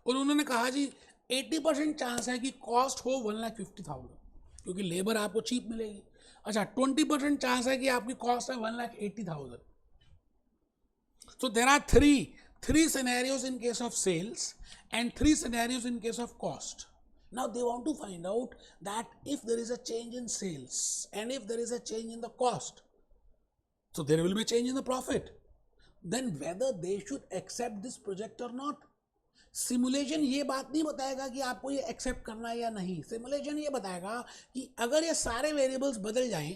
और उन्होंने कहा जी 80% चांस है कि कॉस्ट हो 1,50,000 क्योंकि लेबर आपको चीप मिलेगी. अच्छा, 20% चांस है कि आपकी कॉस्ट है 1,80,000. So there are three scenarios in case of sales and 3 scenarios in case of cost. Now they want to find out that if there is a change in sales and if there is a change in the cost, so there will be a change in the profit, then whether they should accept this project or not. Simulation ये बात नहीं बताएगा कि आपको ये accept करना है या नहीं. सिमुलेशन ये बताएगा कि अगर ये सारे वेरिएबल्स बदल जाएं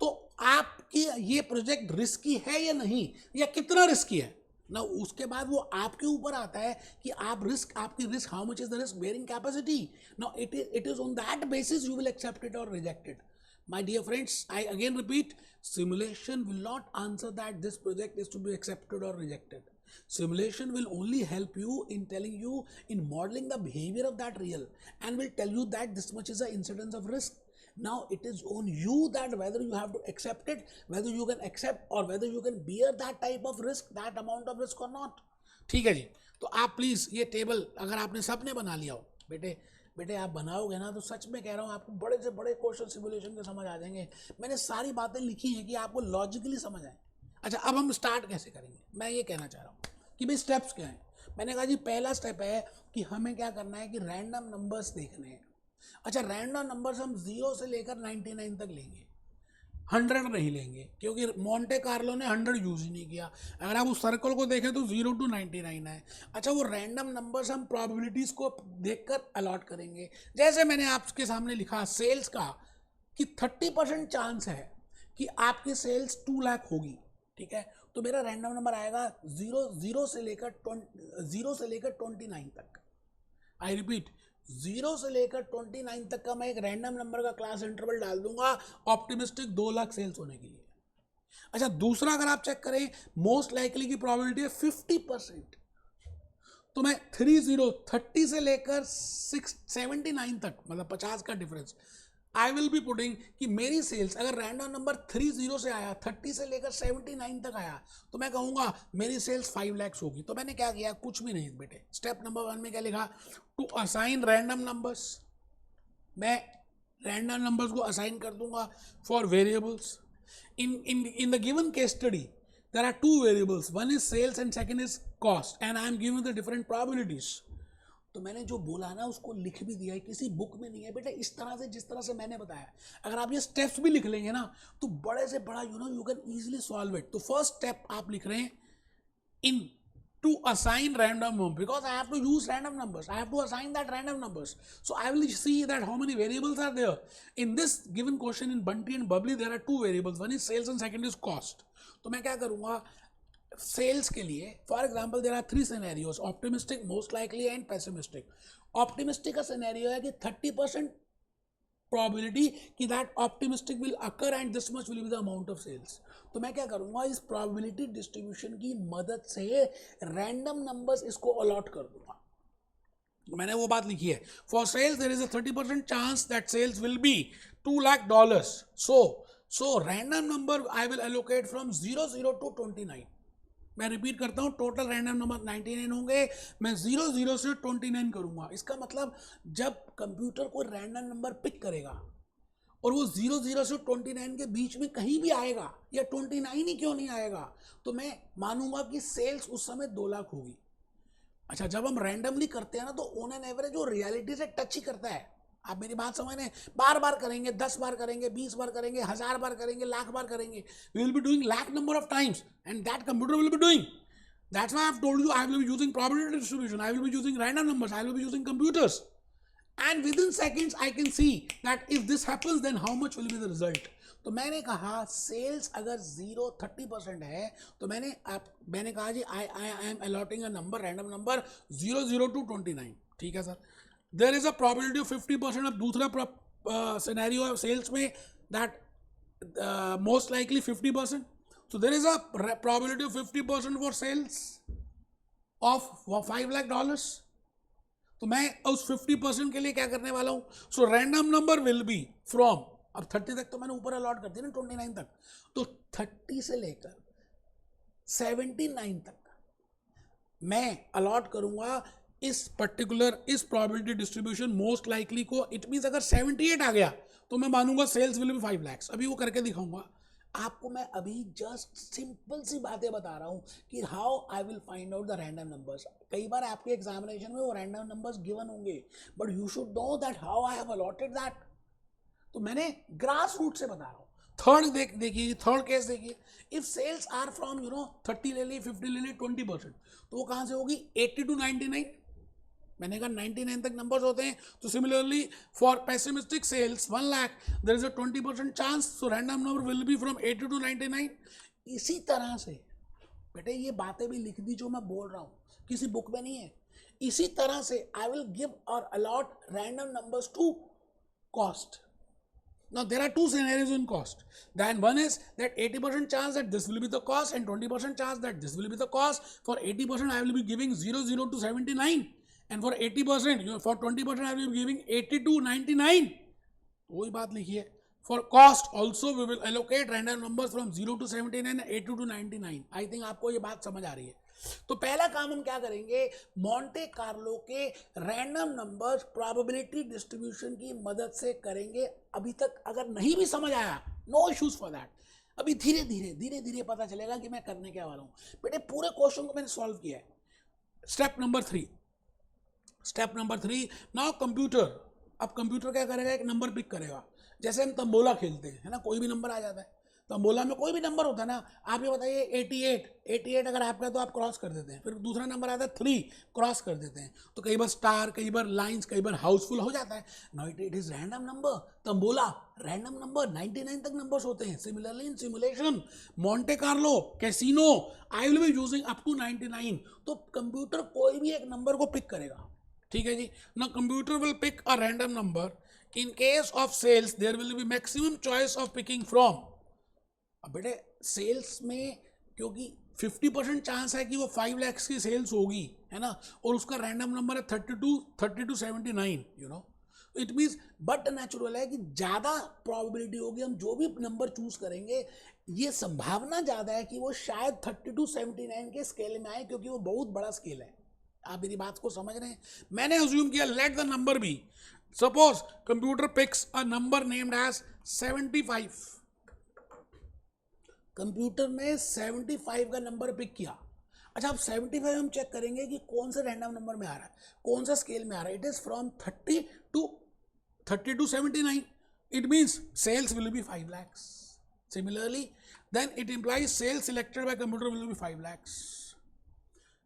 तो आपकी ये प्रोजेक्ट रिस्की है या नहीं, या कितना रिस्की है ना. उसके बाद वो आपके ऊपर आता है कि आप रिस्क, आपकी risk, how much is the risk bearing capacity. Now it is on that basis you will accept it और reject it. My dear friends, I again repeat, simulation will not answer that this project is to be accepted or rejected. Simulation will only help you in telling you, in modeling the behavior of that real, and will tell you that this much is the incidence of risk. Now it is on you that whether you have to accept it, whether you can accept or whether you can bear that type of risk, that amount of risk or not. ठीक है जी. तो आप please ये table अगर आपने सबने बना लिया हो, बेटे आप बनाओगे ना तो सच में कह रहा हूँ आपको बड़े से बड़े क्वेश्चन सिमुलेशन के समझ आ जाएंगे. मैंने सारी बातें लिखी हैं कि आपको लॉजिकली समझ आए. अच्छा, अब हम स्टार्ट कैसे करेंगे, मैं ये कहना चाह रहा हूँ कि भाई स्टेप्स क्या हैं. मैंने कहा जी पहला स्टेप है कि हमें क्या करना है कि रैंडम नंबर्स देखने हैं. अच्छा, रैंडम नंबर्स हम 0 से लेकर 99 तक लेंगे, 100 नहीं लेंगे क्योंकि मोंटे कार्लो ने 100 यूज़ ही नहीं किया. अगर आप उस सर्कल को देखें तो 0 to 99 है. अच्छा, वो रैंडम नंबर्स हम प्रोबेबिलिटीज़ को देखकर अलॉट करेंगे. जैसे मैंने आपके सामने लिखा सेल्स का कि 30% चांस है कि आपकी सेल्स 2 लाख होगी. ठीक है, तो मेरा रैंडम नंबर आएगा 0 से लेकर 29 तक। आई रिपीट, 0 से लेकर 29 तक का मैं एक रैंडम नंबर का क्लास इंटरवल डाल दूंगा ऑप्टिमिस्टिक 2 लाख सेल्स होने के लिए। अच्छा, दूसरा अगर आप चेक करें, मोस्ट लाइकली की प्रोबेबिलिटी है 50%। तो मैं 30 से लेकर 79 तक, मतलब 50 का difference, I will be putting कि मेरी सेल्स अगर रैंडम नंबर 30 से आया, 30 से लेकर 79 तक आया, तो मैं कहूँगा मेरी सेल्स 5 लाख होगी। तो मैंने क्या किया, कुछ भी नहीं बेटे। स्टेप नंबर 1 में क्या लिखा, टू असाइन रैंडम नंबर्स। मैं रैंडम नंबर्स को असाइन कर दूंगा for variables. In the given case study, there are 2 variables. One is sales and second is cost, and I am giving the different probabilities. तो मैंने जो बोला ना उसको लिख भी दिया है, किसी बुक में नहीं है बेटा। इस तरह से, जिस तरह से मैंने बताया, अगर आप ये स्टेप्स भी लिख लेंगे ना तो बड़े से बड़ा you can easily solve it. तो फर्स्ट स्टेप आप लिख रहे हैं इन to assign random number, because I have to use random numbers. I have to assign that random numbers. So I will see that how many variables are there. In this given question in Bunty and Bubbly, there are 2 variables. One is sales and second is cost. तो मैं क्या करूँगा, sales के लिए, for example, there are 3 scenarios: optimistic, most likely and pessimistic. Optimistic का scenario है कि 30% probability कि that optimistic will occur and this much will be the amount of sales. तो मैं क्या करूँगा, इस probability distribution की मदद से random numbers इसको allot कर दूँगा। मैंने वो बात लिखी है, for sales there is a 30% chance that sales will be $2 lakh. So random number I will allocate from 00 to 29. मैं रिपीट करता हूँ, टोटल रैंडम नंबर 99 होंगे, मैं 00 से 29 करूँगा। इसका मतलब जब कंप्यूटर को रैंडम नंबर पिक करेगा और वो 00 से 29 के बीच में कहीं भी आएगा, या 29 ही क्यों नहीं आएगा, तो मैं मानूंगा कि सेल्स उस समय 2 लाख होगी। अच्छा, जब हम रैंडमली करते हैं ना तो ऑन एन एवरेज वो रियलिटी से टच ही करता है। आप मेरी बात समझ रहे, बार बार करेंगे, 10 बार करेंगे, 20 बार करेंगे, 1000 बार करेंगे, लाख बार करेंगे, we will be doing lakh number of times and that computer will be doing. That's why I have told you I will be using probability distribution, I will be using random numbers, I will be using computers, and within seconds I can see that if this happens then how much will be the result. तो मैंने कहा sales अगर 30% है तो मैंने कहा जी I am allotting a number, random number 00 to 29। ठीक है sir, there is a probability of 50%। अब दूसरा सिनेरियो है सेल्स में, that most likely 50%। So there is a probability of 50% for sales of $5 lakh। तो मैं उस 50% के लिए क्या करने वाला हूँ, सो random number will be from, अब 30 तक तो मैंने ऊपर अलॉट कर दिया ना, 29 तक, तो 30 से लेकर 79 तक मैं अलॉट करूंगा इस पर्टिकुलर, इस प्रोबेबिलिटी डिस्ट्रीब्यूशन मोस्ट लाइकली को। इट मीन्स अगर 78 आ गया तो मैं मानूंगा सेल्स विल बी 5 lakhs। अभी वो करके दिखाऊंगा आपको। मैं अभी जस्ट सिंपल सी बातें बता रहा हूँ कि how I will find out the random numbers. कई बार आपके एग्जामिनेशन में वो रैंडम नंबर्स गिवन होंगे, but you should know that how I have allotted that. तो मैंने ग्रास रूट से बता रहा हूँ। थर्ड देखिए, थर्ड केस देखिए, इफ सेल्स आर फ्रॉम 30 ले ली, 50 ले ली, 20%, तो वो कहाँ से होगी, 80 to 99। मैंने कहा 99 तक नंबर्स होते हैं। तो similarly for pessimistic sales 1 lakh, there is a 20% chance, so random number will be from 80 to 99। इसी तरह से बेटे ये बातें भी लिख दी जो मैं बोल रहा हूँ, किसी बुक में नहीं है। इसी तरह से आई विल गिव और allot random numbers to cost. Now there are 2 scenarios in cost. Then one is that 80% chance that this will be the cost and 20% chance that this will be the cost. For 80% I will be giving 00 to 79, and for 80%, for 20% I will be giving 80 to 99. वही बात लिखिए। For cost also we will allocate random numbers from 0 to 79 and 80 to 99. I think आपको ये बात समझ आ रही है। तो पहला काम हम क्या करेंगे, मोंटे कार्लो के रैंडम नंबर्स प्रोबेबिलिटी डिस्ट्रीब्यूशन की मदद से करेंगे। अभी तक अगर नहीं भी समझ आया, नो इश्यूज फॉर दैट, अभी धीरे धीरे पता चलेगा कि मैं करने क्या वाला हूँ। बेटे पूरे क्वेश्चन को मैंने सॉल्व किया है। स्टेप नंबर 3, नाउ कंप्यूटर, अब कंप्यूटर क्या करेगा, एक नंबर पिक करेगा। जैसे हम तंबोला खेलते हैं, है ना, कोई भी नंबर आ जाता है, तंबोला में कोई भी नंबर होता है ना, आप ये बताइए 88 अगर आपका है तो आप क्रॉस कर देते हैं, फिर दूसरा नंबर आता है 3 क्रॉस कर देते हैं, तो कई बार स्टार, कई बार लाइंस, कई बार हाउसफुल हो जाता है। No it is random number, tambola random number, 99 तक नंबर्स होते हैं। Similarly in simulation, Monte Carlo, casino, I will be using up to 99। तो कंप्यूटर कोई भी एक नंबर को पिक करेगा, ठीक है जी। ना computer will pick a random number. In case of sales there will be maximum choice of picking from. अब बेटे सेल्स में क्योंकि 50% चांस है कि वो 5 लाख की सेल्स होगी, है ना, और उसका रैंडम नंबर है 30 to 79, you know, it means but natural है कि ज़्यादा प्रोबेबिलिटी होगी, हम जो भी नंबर चूज करेंगे ये संभावना ज़्यादा है कि वो शायद 30 to 79 के स्केल में आए, क्योंकि वो बहुत बड़ा स्केल है। आप मेरी बात को समझ रहे हैं? मैंने अज्यूम किया let the number be, suppose computer picks a number named as 75। Computer ने 75 का नंबर पिक किया। अच्छा, अब 75 हम चेक करेंगे कि कौन सा रैंडम नंबर में आ रहा है, कौन सा स्केल में आ रहा है। It is from 30 to 79। It means sales will be 5 lakhs। Similarly then it implies sales selected by computer will be 5 lakhs।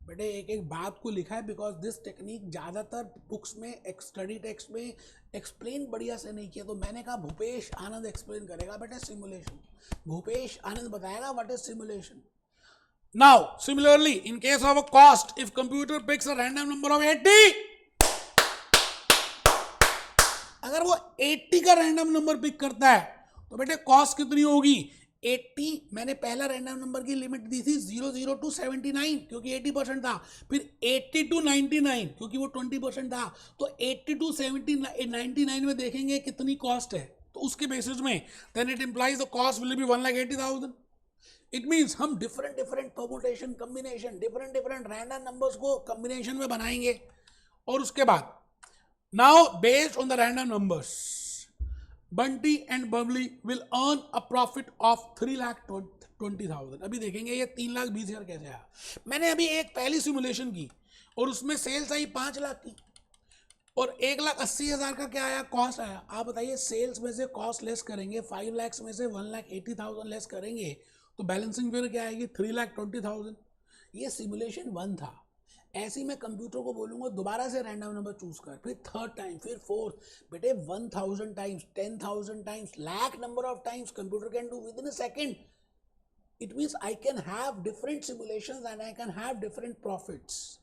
बेटे एक एक बात को लिखा है, बिकॉज दिस टेक्निक ज़्यादातर बुक्स में, स्टडी टेक्स्ट में एक्सप्लेन बढ़िया से नहीं किया, तो मैंने कहा भूपेश आनंद एक्सप्लेन करेगा बेटे सिमुलेशन। भूपेश आनंद बताएगा what is simulation. Now similarly in case of a cost, if computer picks a random number of 80, अगर वो 80 का रैंडम नंबर पिक करता है तो बेटे कॉस्ट कितनी होगी? 80, मैंने पहला रैंडम नंबर की लिमिट दी थी 00 to 79 क्योंकि 80% था, फिर 80 to 99 क्योंकि वो 20% था, तो 80 to 99 में देखेंगे कितनी कॉस्ट है, तो उसके बेसिस में then it implies the cost will be 1,80,000। It means हम different permutation, combination, different random numbers को कम्बिनेशन में बनाएंगे, और उसके बाद now based on the random numbers Bunty and Babli will earn a profit of 3,20,000। अभी देखेंगे ये 3,20,000 कैसे आया। मैंने अभी एक पहली सिमुलेशन की और उसमें सेल्स आई 5 लाख की, और 1,80,000 का क्या आया? कॉस्ट आया। आप बताइए सेल्स में से कॉस्ट लेस करेंगे, 5 lakhs में से 1,80,000 लेस करेंगे, तो बैलेंसिंग फिगर क्या आएगी? 3,20,000। ये सिमुलेशन 1 था। ऐसे ही मैं कंप्यूटर को बोलूँगा दोबारा से रैंडम नंबर चूज कर, फिर थर्ड टाइम, फिर फोर्थ। बेटे 1,000 times, 10,000 times, lakh number of times computer can do with in a second. It means I can have different simulations and I can have different profits.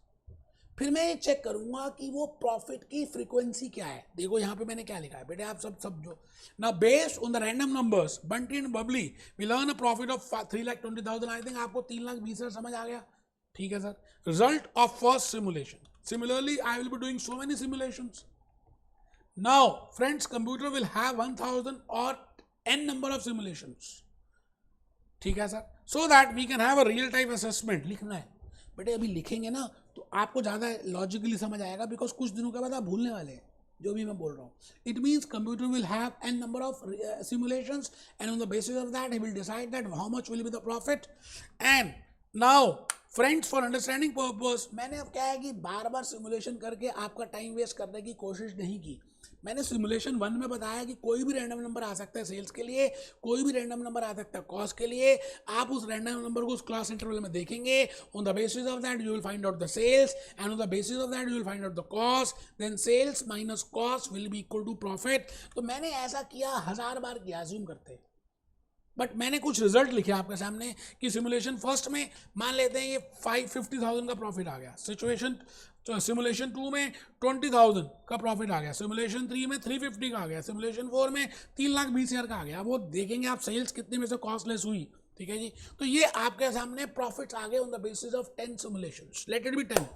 फिर मैं ये check करूंगा कि वो प्रॉफिट की फ्रीक्वेंसी क्या है। देखो यहाँ पे मैंने क्या लिखा है बेटे, आप सब जो ना based on the random numbers Bunty and Babli will earn a profit of 3,20,000। I think आपको 3,20,000 समझ आ गया, ठीक है sir. Result of first simulation. Similarly I will be doing so many simulations. Now friends, computer will have 1,000 और n number of simulations, ठीक है sir, so that we can have a real time assessment. लिखना है बेटे, अभी लिखेंगे ना तो आपको ज़्यादा लॉजिकली समझ आएगा, बिकॉज कुछ दिनों के बाद आप भूलने वाले हैं जो भी मैं बोल रहा हूँ। It means computer will have n number of simulations and on the basis of that he will decide that how much will be the profit. And now friends, for understanding purpose, मैंने अब क्या है कि बार बार simulation करके आपका time waste करने की कोशिश नहीं की। मैंने सिमुलेशन 1 में बताया कि कोई भी रैंडम नंबर आ सकता है सेल्स के लिए, कोई भी रैंडम नंबर आ सकता है कॉस्ट के लिए। आप उस रैंडम नंबर को उस क्लास इंटरवल में देखेंगे, on the basis of that you will find out the sales and on the basis of that you will find out the cost, then sales minus cost will be equal to profit. तो मैंने ऐसा किया 1000 बार किया, assume करते, but मैंने कुछ result लिखे आपके सामने कि सिमुलेशन फर्स्ट में मान लेते हैं ये 50,000 का प्रॉफिट आ गया, सिमुलेशन 2 में 20,000 का प्रॉफिट आ गया, सिमुलेशन 3 में 350 का आ गया, सिमुलेशन 4 में 3,20,000 का आ गया। वो देखेंगे आप सेल्स कितने में से कॉस्टलेस हुई, ठीक है जी। तो ये आपके सामने प्रॉफिट्स आ गए on the basis of 10 simulations. Late it B 10।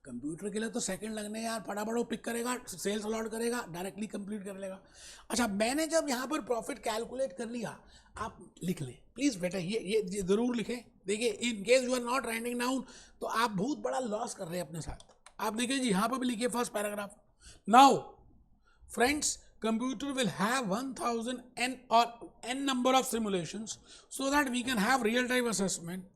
Computer के लिए तो सेकंड लगने यार, फटाफट वो पिक करेगा, सेल्स अलॉट करेगा, डायरेक्टली कंप्लीट कर लेगा। अच्छा, मैंने जब यहाँ पर प्रॉफिट कैलकुलेट कर लिया, आप लिख लें प्लीज़ बेटा, ये ज़रूर लिखें। देखिए in case you are not writing down तो आप बहुत बड़ा लॉस कर रहे हैं अपने साथ। आप देखिए जी, यहाँ पर भी लिखिए first paragraph. Now friends, computer will have 1,000 n or n number of simulations so that we can have real time assessment.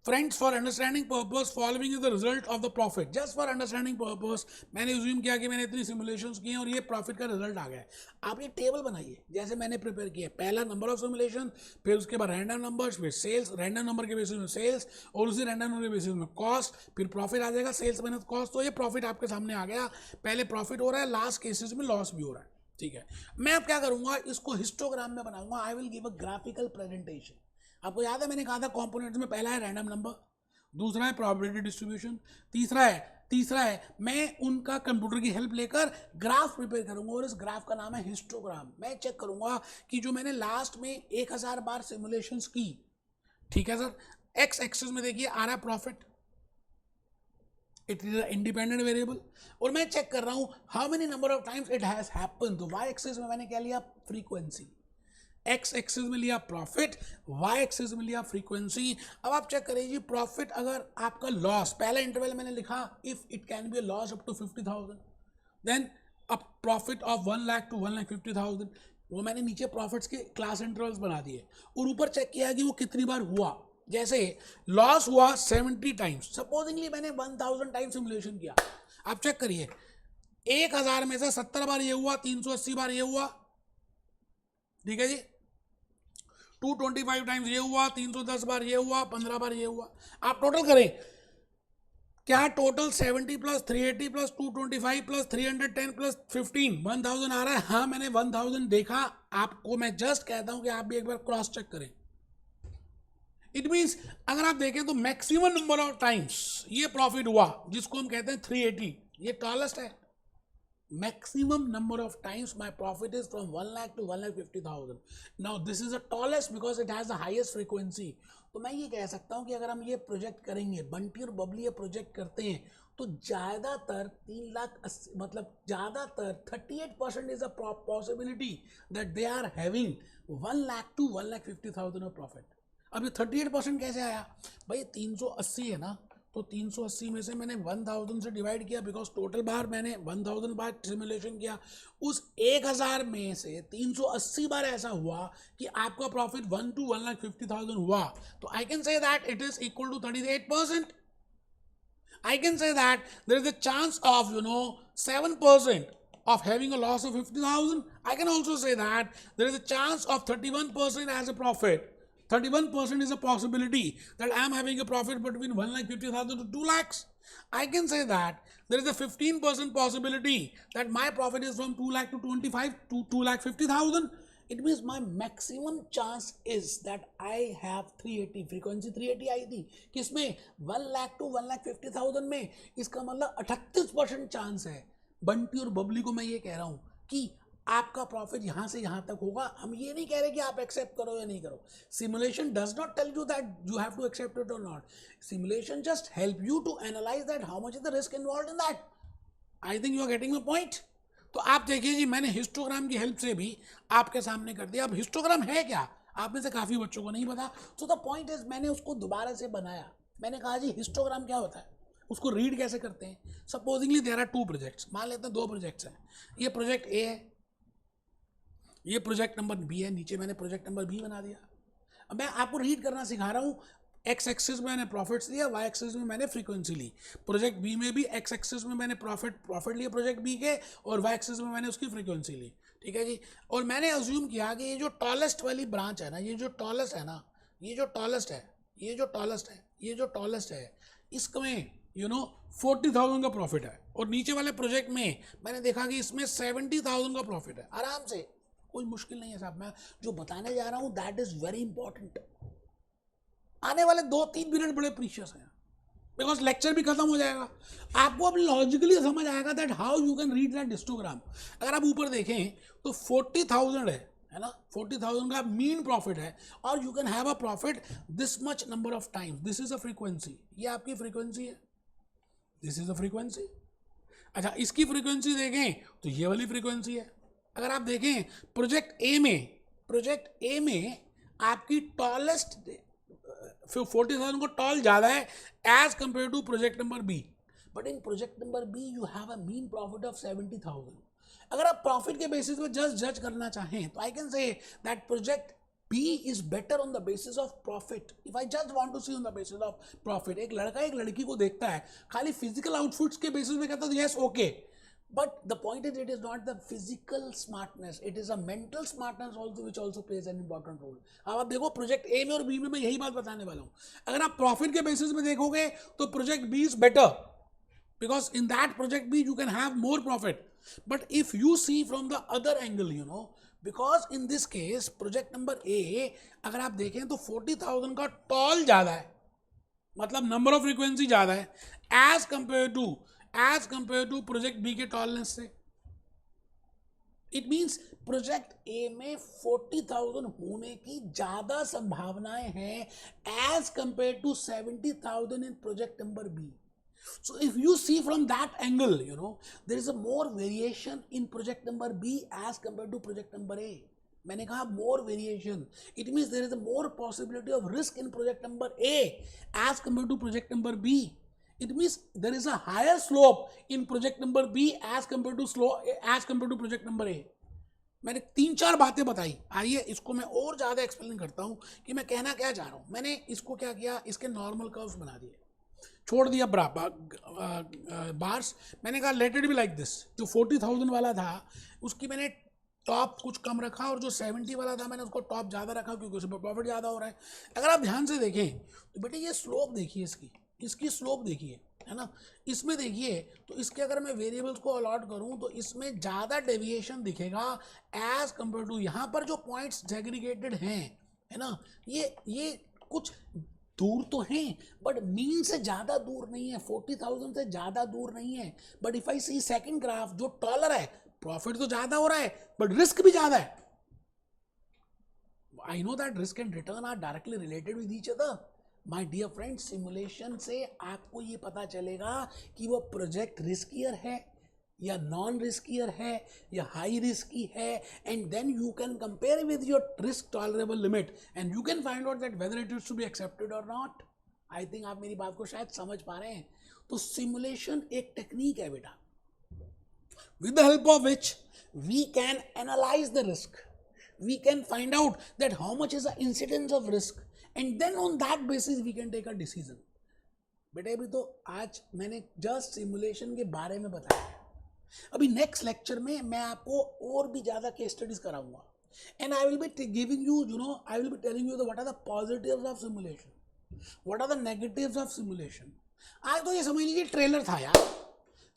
Friends, for understanding purpose following is the result of the profit. Just for understanding purpose मैंने assume किया कि मैंने इतनी simulations की हैं और ये profit का रिजल्ट आ गया है. आप ये टेबल बनाइए जैसे मैंने प्रिपेयर किया है. पहला नंबर ऑफ सिमुलेशन, फिर उसके बाद रैंडम नंबर्स, फिर सेल्स, रैंडम नंबर के बेसिस में सेल्स, और उसी रैंडम नंबर के बेसिस में कॉस्ट, फिर प्रॉफिट आ जाएगा, सेल्स माइनस कॉस्ट. तो ये प्रॉफिट आपके सामने आ गया. पहले प्रॉफिट हो रहा है, लास्ट केसेस में लॉस भी हो रहा है. ठीक है, मैं अब क्या करूंगा, इसको हिस्टोग्राम में बनाऊंगा. आई will give a graphical presentation. आपको याद है मैंने कहा था कंपोनेंट्स में पहला है रैंडम नंबर, दूसरा है प्रोबेबिलिटी डिस्ट्रीब्यूशन, तीसरा है मैं उनका कंप्यूटर की हेल्प लेकर ग्राफ प्रिपेयर करूंगा और इस ग्राफ का नाम है हिस्टोग्राम. मैं चेक करूंगा कि जो मैंने लास्ट में 1000 बार सिमुलेशंस की, ठीक है सर, एक्स एक्सिस में देखिए आ रहा है profit, it is independent variable, और मैं चेक कर रहा हूं how many number of times it has happened. तो वाई एक्सिस में मैंने क्या लिया, फ्रीक्वेंसी. एक्स एक्सिस में लिया प्रॉफिट, वाई एक्सिस में लिया फ्रीक्वेंसी. अब आप चेक करिए प्रॉफिट अगर आपका लॉस, पहला इंटरवल मैंने लिखा if it can be a loss up to 50,000, then a profit of 1 lakh to 1,50,000. वो मैंने नीचे प्रॉफिट्स के क्लास इंटरवल्स बना दिए और ऊपर चेक किया कि वो कितनी बार हुआ. जैसे लॉस हुआ 70 टाइम्स, सपोजिंगली मैंने 1000 टाइम्स सिमुलेशन किया. आप चेक करिए 1000 में से 70 बार ये हुआ, 380 बार ये हुआ, ठीक है जी, 225 टाइम्स ये हुआ, 310 बार ये हुआ, 15 बार ये हुआ. आप टोटल करें, क्या total 70 plus 380 plus 225 plus 310 plus 15 1000 आ रहा है. हाँ मैंने 1000 देखा. आपको मैं जस्ट कहता हूं कि आप भी एक बार क्रॉस चेक करें. इट मीन्स अगर आप देखें तो मैक्सिमम नंबर ऑफ टाइम्स ये प्रॉफिट हुआ, जिसको हम कहते हैं 380, ये टॉलेस्ट है. maximum number of times my profit is from 1 lakh to 1,50,000. now this is the tallest because it has the highest frequency. तो मैं ये कह सकता हूँ कि अगर हम ये प्रोजेक्ट करेंगे, बंटी और बबली ये प्रोजेक्ट करते हैं, तो ज़्यादातर 3,80,000 मतलब ज़्यादातर 38% is a possibility that they are having 1 lakh to 1,50,000 of profit. अब ये 38% कैसे आया भाई, 380 है ना, तो 380 में से मैंने 1000 से डिवाइड किया बिकॉज टोटल बार मैंने 1000 बार सिमुलेशन किया. उस 1000 में से 380 बार ऐसा हुआ कि आपका प्रॉफिट 1 to 1,50,000 हुआ. तो I can say that it is equal to 38%. I can say that there is a chance of 7% of having a loss of 50,000. I can also say that there is a chance of 31% as a profit. 31% is a possibility that I am having a profit between 1,50,000 to 2 lakhs. I can say that there is a 15% possibility that my profit is from 2 lakh to 25 to 2,50,000. It means my maximum chance is that I have 380 frequency 380 आई थी किसमें 1 lakh to 1,50,000 में. इसका मतलब 38% chance है. बंटी और बबली को मैं ये कह रहा हूँ कि आपका प्रॉफिट यहाँ से यहाँ तक होगा. हम ये नहीं कह रहे कि आप एक्सेप्ट करो या नहीं करो. Simulation does not tell you that you have to accept it और not. Simulation just help you to analyse that how much is the risk involve in that. I think you are getting my point. तो आप देखिए जी, मैंने histogram की help से भी आपके सामने कर दिया. अब हिस्टोग्राम है क्या, आप में से काफ़ी बच्चों को नहीं पता. सो द पॉइंट इज मैंने उसको दोबारा से बनाया. मैंने कहा जी हिस्टोग्राम क्या होता है, उसको रीड कैसे करते हैं. सपोजिंगली देयर आर 2 प्रोजेक्ट्स, मान लेते हैं 2 प्रोजेक्ट्स हैं. ये प्रोजेक्ट ए है, ये प्रोजेक्ट नंबर बी है. नीचे मैंने प्रोजेक्ट नंबर बी बना दिया. अब मैं आपको रीड करना सिखा रहा हूँ. एक्स एक्सिस में मैंने प्रॉफिट्स लिया, वाई एक्सिस में मैंने फ्रीक्वेंसी ली. प्रोजेक्ट बी में भी एक्स एक्सिस में मैंने प्रॉफिट लिए प्रोजेक्ट बी के, और वाई एक्सिस में मैंने उसकी फ्रीक्वेंसी ली. ठीक है जी. और मैंने अज्यूम किया कि ये जो टॉलेस्ट वाली ब्रांच है ना, ये जो टॉलेस्ट है ना, ये जो टॉलेस्ट है, ये जो टॉलेस्ट है, ये जो टॉलेस्ट है, इसमें 40,000 का प्रॉफिट है. और नीचे वाले प्रोजेक्ट में मैंने देखा कि इसमें 70,000 का प्रॉफिट है. आराम से, कोई मुश्किल नहीं है साहब. मैं जो बताने जा रहा हूँ दैट इज वेरी इंपॉर्टेंट. आने वाले 2-3 मिनट बड़े प्रीशियस हैं बिकॉज लेक्चर भी खत्म हो जाएगा. आपको अब लॉजिकली समझ आएगा that how you can read that histogram. अगर आप ऊपर देखें तो 40,000 है ना, 40,000 का मीन प्रॉफिट है, और you can have a profit this much number of times. This is a frequency, ये आपकी फ्रीक्वेंसी है, दिस इज अ फ्रीक्वेंसी. अच्छा, इसकी फ्रीक्वेंसी देखें तो ये वाली फ्रीक्वेंसी है. अगर आप देखें प्रोजेक्ट ए में आपकी टॉलेस्ट 40,000 को टॉल ज़्यादा है as compare to project number B. But in project number B you have a mean profit of 70,000. अगर आप प्रॉफिट के बेसिस पे जस्ट जज करना चाहें तो I can say that project B is better on the basis of profit. If I just want to see on the basis of profit, एक लड़का एक लड़की को देखता है खाली फिजिकल आउटफिट्स के बेसिस में कहता है yes okay, but the point is it is not the physical smartness, it is a mental smartness also which also plays an important role. अब आप देखो प्रोजेक्ट ए में और बी में मैं यही बात बताने वाला हूँ. अगर आप प्रॉफिट के बेसिस में देखोगे तो project B is better because in that project B you can have more profit. But if you see from the other angle, you know, because in this case project number A अगर आप देखें तो 40,000 का toll ज़्यादा है, मतलब number of frequency ज़्यादा है as compare to project B के टॉलनेस से. इट मीन्स प्रोजेक्ट ए में 40,000 होने की ज़्यादा संभावनाएं हैं as compare to 70,000 in project number B. So if you see from that angle, you know, there is a more variation in project number B as compared to project number A. मैंने कहा more variation. It means there is a more possibility of risk in project number A as compared to project number B. It means there is a higher slope in project number B as compared to project number A. मैंने 3-4 बातें बताई. आइए इसको मैं और ज़्यादा explain करता हूँ कि मैं कहना क्या चाह रहा हूँ. मैंने इसको क्या किया, इसके नॉर्मल कर्व्स बना दिए, छोड़ दिया बार्स. मैंने कहा late it be like this. जो 40,000 वाला था उसकी मैंने टॉप कुछ कम रखा और जो 70 वाला था मैंने उसको टॉप ज़्यादा रखा क्योंकि उसमें प्रॉफिट ज़्यादा हो रहा है. अगर आप ध्यान से देखें तो बेटे ये स्लोप देखिए, इसकी स्लोप देखिए, है ना. इसमें देखिए तो इसके अगर मैं वेरिएबल्स को अलॉट करूं तो इसमें ज़्यादा डेविएशन दिखेगा एज कंपेयर टू यहाँ पर जो पॉइंट्स सेग्रीगेटेड हैं, है ना. ये कुछ दूर तो हैं बट मीन से ज़्यादा दूर नहीं है, 40,000 से ज़्यादा दूर नहीं है. But if I see second graph जो टॉलर है, प्रॉफिट तो ज़्यादा हो रहा है बट रिस्क भी ज़्यादा है. I know that risk and return are directly related with each other. My dear friends, simulation से आपको ये पता चलेगा कि वो प्रोजेक्ट रिस्कियर है या नॉन रिस्कियर है या हाई रिस्की है, and then you can compare with your risk tolerable limit and you can find out that whether it is to be accepted और नॉट. आई थिंक आप मेरी बात को शायद समझ पा रहे हैं. तो सिमुलेशन एक टेक्निक है बेटा, with the help of which we can analyze the risk, we can find out that how much is the incidence of risk, and then on that basis we can take a decision. बेटे अभी तो आज मैंने just simulation के बारे में बताया. अभी नेक्स्ट लेक्चर में मैं आपको और भी ज़्यादा केस स्टडीज कराऊंगा and I will be giving you, you know, I will be telling you what are the positives of simulation, what are the negatives of simulation. आज तो ये समझ लीजिए ट्रेलर था यार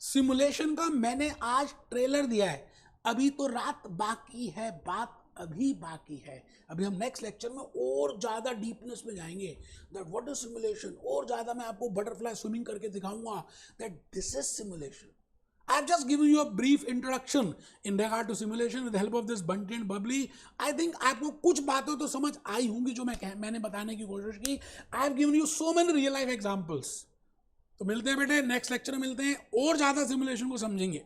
सिमुलेशन का, मैंने आज ट्रेलर दिया है. अभी तो रात बाकी है, बात अभी बाकी है. अभी हम नेक्स्ट लेक्चर में और ज़्यादा डीपनेस में जाएंगे दैट व्हाट इज सिमुलेशन. और ज़्यादा मैं आपको बटरफ्लाई स्विमिंग करके दिखाऊंगा that this is simulation. I have just given you a brief introduction in regard to simulation with the help of this Bunty and Bubbly. I think आपको कुछ बातें तो समझ आई होंगी जो मैंने बताने की कोशिश की. I have given you so many real life examples. तो मिलते हैं बेटे नेक्स्ट लेक्चर में, मिलते हैं और ज़्यादा सिमुलेशन को समझेंगे.